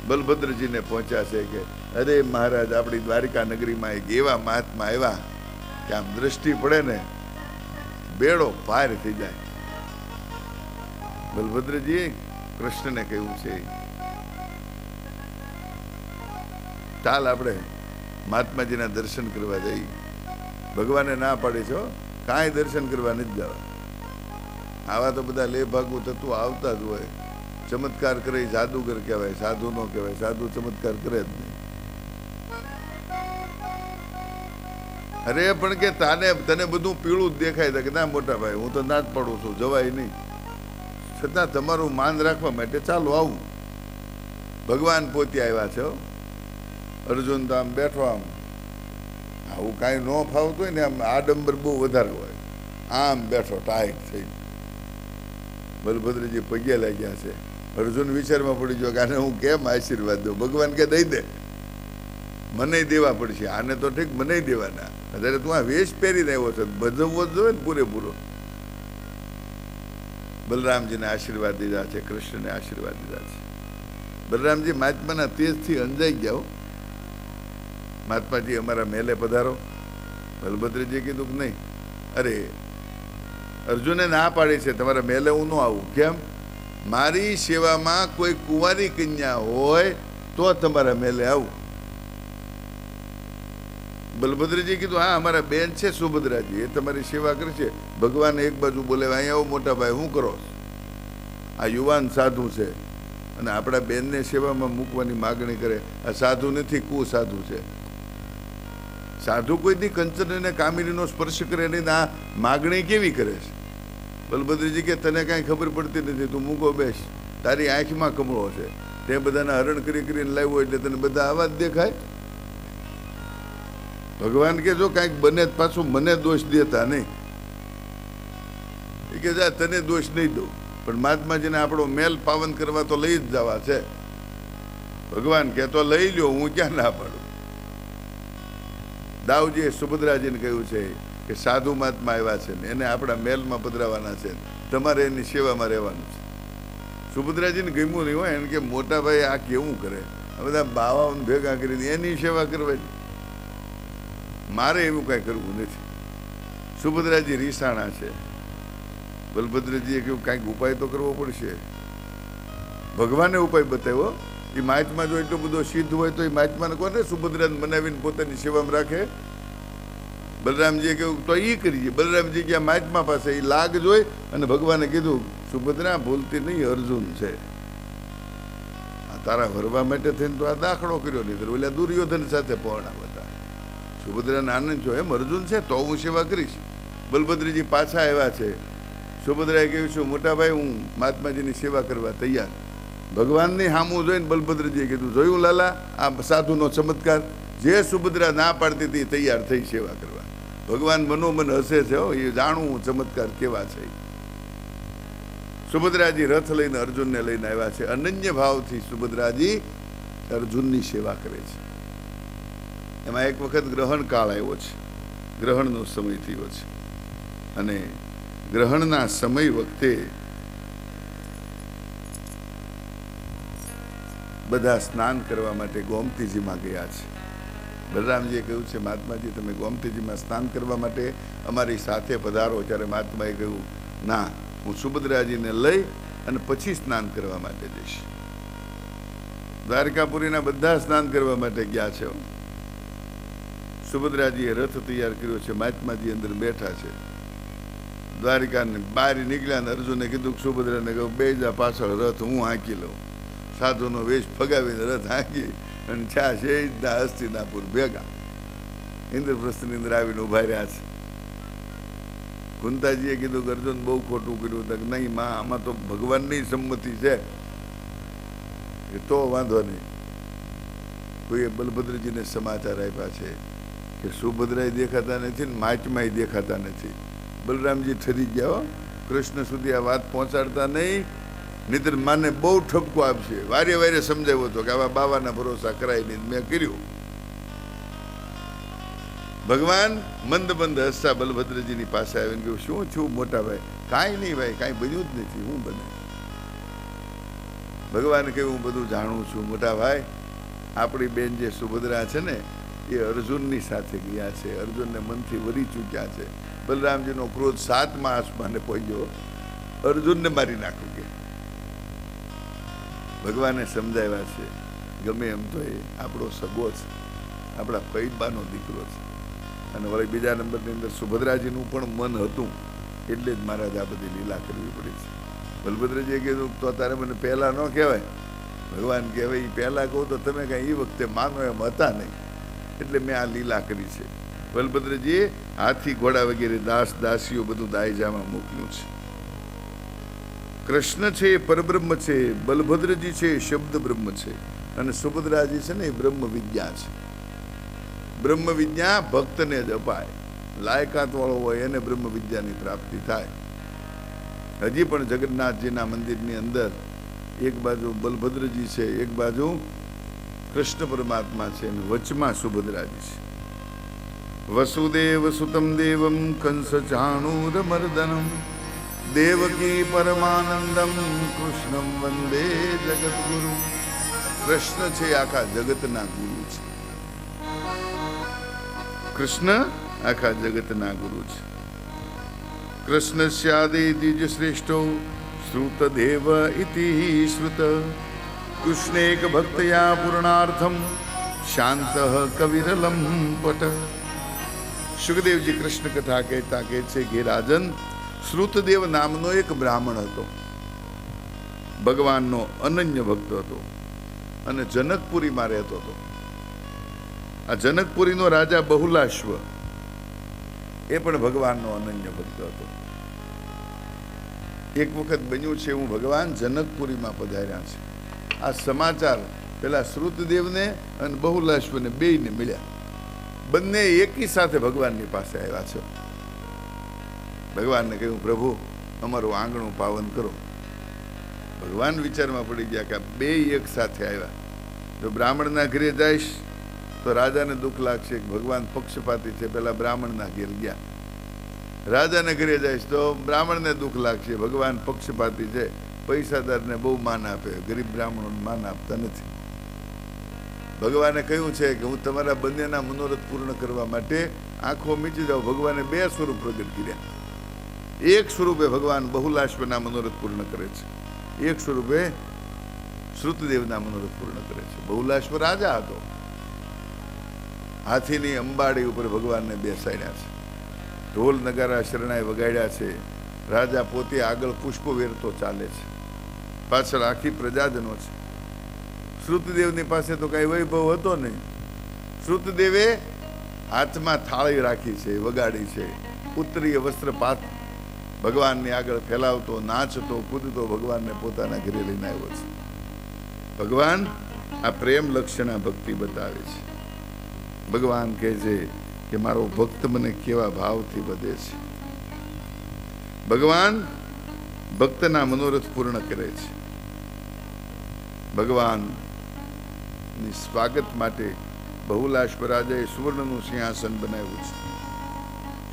બલભદ્રજીને પહોંચ્યા છે કે અરે મહારાજ, આપણી દ્વારિકા નગરીમાં એક એવા મહાત્મા આવ્યા કે આમ દ્રષ્ટિ પડે ને બેડો પાર થઈ જાય. બલભદ્રજીએ કૃષ્ણને કહ્યું છે, ચાલ આપણે મહાત્માજીના દર્શન કરવા જઈએ. ભગવાને ના પાડે છો, કાંઈ દર્શન કરવા નથી જવા. આવા તો બધા લે ભાગું થતું આવતા જ હોય. ચમત્કાર કરે જાદુગર કહેવાય, સાધુ નો કહેવાય. સાધુ ચમત્કાર કરે જ નહીં. અરે પણ કે તને બધું પીળું જ દેખાય કે ના મોટા ભાઈ, હું તો ના જ પડું છું, જવાય નહીં. છતાં તમારું માન રાખવા માટે ચાલો આવું. ભગવાન પોતે આવ્યા છે. અર્જુન તો આમ બેઠો, આમ આવું કાંઈ ન ફાવતું હોય ને, આમ આડંબર બહુ વધારે હોય, આમ બેઠો ટાઈટ થઈ. બલભદ્રજી પગે લાગ્યા છે. અર્જુન વિચારમાં પડી ગયો કે આને હું કેમ આશીર્વાદ દઉં? ભગવાન કે દઈ દે, મને દેવા પડશે. આને તો ઠીક, મને દેવાના. અત્યારે તું આ વેશ પહેરીને આવ્યો છે, ભજવવો જ જોઈએ ને પૂરેપૂરો. બલરામજીને આશીર્વાદ દીધા છે, કૃષ્ણને આશીર્વાદ દીધા છે. બલરામજી મહાત્માના તેજથી અંજાઈ ગયા. મહાત્માજી અમારા મહેલે પધારો. બલભદ્રજીએ કીધું કે નહીં. અરે અર્જુને ના પાડી છે, તમારા મહેલે હું ન આવું. કેમ? મારી સેવામાં કોઈ કુંવારી કન્યા હોય તો તમારા મહેલે આવું. બલભદ્રજી કીધું હા, અમારા બેન છે સુભદ્રાજી, એ તમારી સેવા કરશે. ભગવાન એક બાજુ બોલે, અહીંયા આવો મોટા ભાઈ, શું કરો? આ યુવાન સાધુ છે અને આપણા બેનને સેવામાં મૂકવાની માગણી કરે. આ સાધુ નથી, કુસાધુ છે. સાધુ કોઈ દી કંચન અને કામિનીનો સ્પર્શ કરે નહીં. આ માગણી કેવી કરે છે? બલભદ્રજી કે તને કાંઈ ખબર પડતી નથી, તું મૂકો બેસ. તારી આંખમાં કમળો છે, તે બધાના હરણ કરી કરીને લાવ્યો એટલે તને બધા આવા જ દેખાય. ભગવાન કે જો કાંઈક બને પાછું મને દોષ દેતા નહીં. એ કે જા, તને દોષ નહીં દઉં, પણ મહાત્માજીને આપણો મેલ પાવન કરવા તો લઈ જ જવા છે. ભગવાન કે તો લઈ લ્યો, હું ક્યાં ના પાડું. દાઉજીએ સુભદ્રાજીને કહ્યું છે કે સાધુ મહાત્મા આવ્યા છે ને એને આપણા મહેલમાં પધરાવાના છે, તમારે એની સેવામાં રહેવાનું છે. સુભદ્રાજીને ગમ્યું નહીં હોય. એને કે મોટા ભાઈ આ કેવું કરે? આ બધા બાવાઓને ભેગા કરીને એની સેવા કરવાની, મારે એવું કાંઈ કરવું નથી. સુભદ્રાજી રીસાણા છે. બલભદ્રજીએ કહ્યું કાંઈક ઉપાય તો કરવો પડશે. ભગવાને ઉપાય બતાવ્યો. એ મહાત્મા જો એટલો બધો સિદ્ધ હોય તો એ મહાત્માને કોને સુભદ્રાને બનાવીને પોતાની સેવામાં રાખે? બલરામજીએ કહ્યું તો એ કરીએ. બલરામજી ગયા મહાત્મા પાસે, એ લાગ જોઈ અને ભગવાને કીધું સુભદ્રા ભૂલતી નહીં, અર્જુન છે. તારા વરવા માટે થઈને તો આ દાખલો કર્યો નહીં, તો ઓલા દુર્યોધન સાથે પહોંચા હતા. સુભદ્રાને આનંદ છો, એમ અર્જુન છે તો હું સેવા કરીશ. બલભદ્રજી પાછા આવ્યા છે. સુભદ્રાએ કહ્યું છું મોટા ભાઈ, હું મહાત્માજીની સેવા કરવા તૈયાર. ભગવાનની સામું જોઈને બલભદ્રજીએ કીધું જોયું લાલા, આ સાધુનો ચમત્કાર. જે સુભદ્રા ના પાડતી હતી તૈયાર થઈ સેવા કરવા. ભગવાન મનોમન હસે છે. એ જાણવું ચમત્કાર કેવા છે. સુભદ્રાજી રથ લઈને અર્જુનને લઈને આવ્યા છે. અનન્ય ભાવથી સુભદ્રાજી અર્જુનની સેવા કરે છે. એમાં એક વખત ગ્રહણ કાળ આવ્યો છે, ગ્રહણનો સમય થયો છે અને ગ્રહણના સમય વખતે બધા સ્નાન કરવા માટે ગોમતીજીમાં ગયા છે. બલરામજીએ કહ્યું છે મહાત્માજી તમે ગોમતીજીમાં સ્નાન કરવા માટે અમારી સાથે પધારો. ત્યારે મહાત્માએ કહ્યું ના, હું સુભદ્રાજીને લઈ અને પછી સ્નાન કરવા માટે જઈશ. દ્વારકાપુરીના બધા સ્નાન કરવા માટે ગયા છે. સુભદ્રાજીએ રથ તૈયાર કર્યો છે, મહાત્માજી અંદર બેઠા છે. દ્વારિકાને બહાર નીકળ્યા ને અર્જુને કીધું સુભદ્રાને કહ્યું બે જા પાછળ, રથ હું હાંકી લઉં. સાધુનો વેશ ફગાવીને રથ હાંકી અને છા શેજના હસ્તિનાપુર ભેગા ઇન્દ્રપ્રસ્થની અંદર આવીને ઉભા રહ્યા છે. કુંતાજીએ કીધું કે અર્જુન બહુ ખોટું કર્યું. તક નહીં માં, આમાં તો ભગવાનની સંમતિ છે તો વાંધો નહીં. કોઈએ બલભદ્રજીને સમાચાર આપ્યા છે કે સુભદ્રાય દેખાતા નથી ને મહાત્માય દેખાતા નથી. બલરામજી ઠરી ગયા. કૃષ્ણ સુધી આ વાત પહોંચાડતા નહીં, નહીતર માને બહુ ઠપકો આપશે. વારે વારે સમજાવ્યો હતો કે આવા બાવાના ભરોસા કરાય નહીં, મેં કર્યું. ભગવાન મંદ મંદ હસતા બલભદ્રજીની પાસે આવીને કહ્યું, શું થયું મોટા ભાઈ? કાંઈ નહીં ભાઈ, કાંઈ બન્યું જ નથી. હું બને? ભગવાને કહ્યું, હું બધું જાણું છું મોટા ભાઈ. આપણી બેન જે સુભદ્રા છે ને, એ અર્જુનની સાથે ગયા છે, અર્જુનને મનથી વરી ચૂક્યા છે. બલરામજીનો ક્રોધ 7મા આસમાને પહોંચ્યો, અર્જુનને મારી નાખ્યું. કે ભગવાને સમજાવ્યા છે, ગમે એમ તો એ આપણો સગો છે, આપણા ફૈબાનો દીકરો છે. અને વળી બીજા નંબરની અંદર સુભદ્રાજીનું પણ મન હતું, એટલે જ મહારાજ આ બધી લીલા કરવી પડી છે. બલભદ્રજીએ કીધું, તો તારે મને પહેલા ન કહેવાય. ભગવાન કહેવાય, એ પહેલા કહું તો તમે કાંઈ એ વખતે માનો એમ હતા નહીં, એટલે મેં આ લીલા કરી છે. બલભદ્રજીએ હાથી ઘોડા વગેરે દાસ દાસીઓ બધું દાયજામાં મોકલ્યું છે. કૃષ્ણ છે એ પરબ્રહ્મ છે, બલભદ્રજી છે એ શબ્દ બ્રહ્મ છે, અને સુભદ્રાજી છે ને એ બ્રહ્મ વિદ્યા છે. બ્રહ્મ વિદ્યા ભક્તને જ અપાય, લાયકાત વાળો હોય એને બ્રહ્મ વિદ્યાની પ્રાપ્તિ થાય. હજી પણ જગન્નાથજીના મંદિરની અંદર એક બાજુ બલભદ્રજી છે, એક બાજુ કૃષ્ણ પરમાત્મા છે, અને વચમાં સુભદ્રાજી છે. વસુદેવ સુતમ દેવમ કંસ ચાણૂરમર્દનમ દેવકી પરમાનંદમ કૃષ્ણમ વંદે જગદગુરુ. કૃષ્ણ છે આખા જગતના ગુરુ છે. કૃષ્ણ આખા જગતના ગુરુ છે. કૃષ્ણસ્યાદિ દ્વિજ શ્રેષ્ઠો શ્રુત દેવ ઇતિ શ્રુત. કૃષ્ણેક ભક્તયા પૂર્ણાર્થમ શાંત કવિરલમ પટ. સુખદેવજી કૃષ્ણ કથા કહેતા કહે છે કે રાજન, શ્રુતદેવ નામનો એક બ્રાહ્મણ હતો, ભગવાનનો અનન્ય ભક્ત હતો, અને જનકપુરીમાં રહેતો હતો. આ જનકપુરીનો રાજા બહુલાશ્વ એ પણ ભગવાનનો અનન્ય ભક્ત હતો. એક વખત બન્યું છે, હું ભગવાન જનકપુરીમાં પધાર્યા છે. આ સમાચાર પેલા શ્રુતદેવને અને બહુલાશ્વને બેયને મળ્યા. બંને એકી સાથે ભગવાનની પાસે આવ્યા છે. ભગવાનને કહ્યું, પ્રભુ અમારું આંગણું પાવન કરો. ભગવાન વિચારમાં પડી ગયા કે બે એક સાથે આવ્યા. જો બ્રાહ્મણના ઘરે જઈશ તો રાજાને દુઃખ લાગશે કે ભગવાન પક્ષપાતી છે, પેલા બ્રાહ્મણના ઘેર ગયા. રાજાને ઘરે જઈશ તો બ્રાહ્મણને દુઃખ લાગશે, ભગવાન પક્ષપાતી છે, પૈસાદારને બહુ માન આપે, ગરીબ બ્રાહ્મણોને માન આપતા નથી. ભગવાને કહ્યું છે કે હું તમારા બંનેના મનોરથ પૂર્ણ કરવા માટે આંખો મીચી જાઉં. ભગવાને બે સ્વરૂપ પ્રગટ કર્યા. એક સ્વરૂપે ભગવાન બહુલાશ્વના મનોરથ પૂર્ણ કરે છે, એક સ્વરૂપે શ્રુતદેવના મનોરથ પૂર્ણ કરે છે. બહુલાશ્વ રાજા હતો, હાથીની અંબાડી ઉપર ભગવાનને બેસાડ્યા છે, ઢોલ નગારા શરણાઈ વગાડ્યા છે. રાજા પોતે આગળ પુષ્પો વેરતો ચાલે છે, પાછળ આખી પ્રજાજનો છે. શ્રુતદેવની પાસે તો કઈ વૈભવ હતો નહીં. શ્રુતદેવે હાથમાં થાળી રાખી છે, વગાડી છે, ઉત્તરીય વસ્ત્ર પાત ભગવાનની આગળ ફેલાવતો, નાચતો, કૂદતો ભગવાનને પોતાના ઘરે લઈને આવ્યો છે. ભગવાન આ પ્રેમ લક્ષણા ભક્તિ બતાવે છે. ભગવાન કહે છે કે મારો ભક્ત મને કેવા ભાવથી વધે છે. ભગવાન ભક્તના મનોરથ પૂર્ણ કરે છે. ભગવાનની સ્વાગત માટે બહુલાશ્વ રાજાએ સુવર્ણનું સિંહાસન બનાવ્યું છે.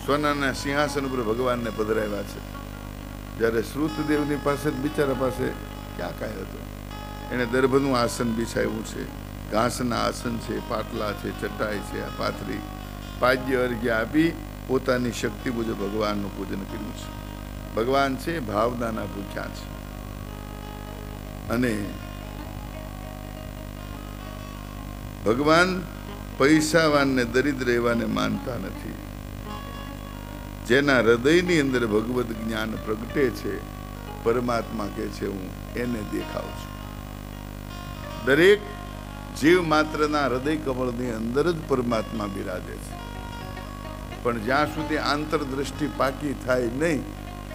સોનાના સિંહાસન ઉપર ભગવાનને પધરાવ્યા છે. જ્યારે શ્રુતદેવની પાસે બિચારા પાસે ક્યાં કાંઈ હતું, એને દર્ભનું આસન બિછાવ્યું છે, ઘાસના આસન છે, પાટલા છે, ચટાઈ છે, આ પાથરી પાદ્ય અર્ઘ્ય આપી પોતાની શક્તિ મુજબ ભગવાનનું પૂજન કર્યું છે. ભગવાન છે ભાવનાના ભૂખ્યા છે. અને ભગવાન પૈસાવાનને દરિદ્ર એવાને માનતા નથી. જેના હૃદયની અંદર ભગવદ જ્ઞાન પ્રગટે છે, પરમાત્મા કહે છે હું એને દેખાઉં છું. દરેક જીવ માત્રના હૃદય કમળની અંદર જ પરમાત્મા બિરાજે છે. પણ જ્યાં સુધી આંતરદ્રષ્ટિ પાકી થાય નહીં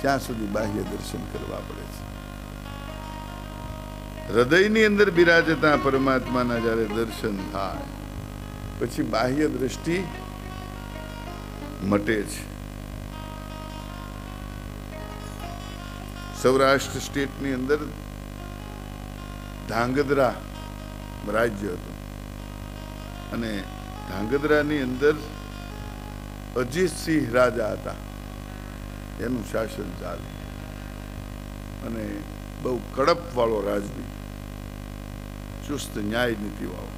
ત્યાં સુધી બાહ્ય દર્શન કરવા પડે છે. હૃદયની અંદર બિરાજતા પરમાત્માના જ્યારે દર્શન થાય પછી બાહ્ય દ્રષ્ટિ મટે છે. સૌરાષ્ટ્ર સ્ટેટની અંદર ધાંગધ્રા રાજ્ય હતું અને ધાંગધ્રાની અંદર અજીતસિંહ રાજા હતા, એનું શાસન ચાલે અને બહુ કડપ વાળો રાજવી, ચુસ્ત ન્યાય નીતિ વાળો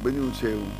બન્યું છે એવું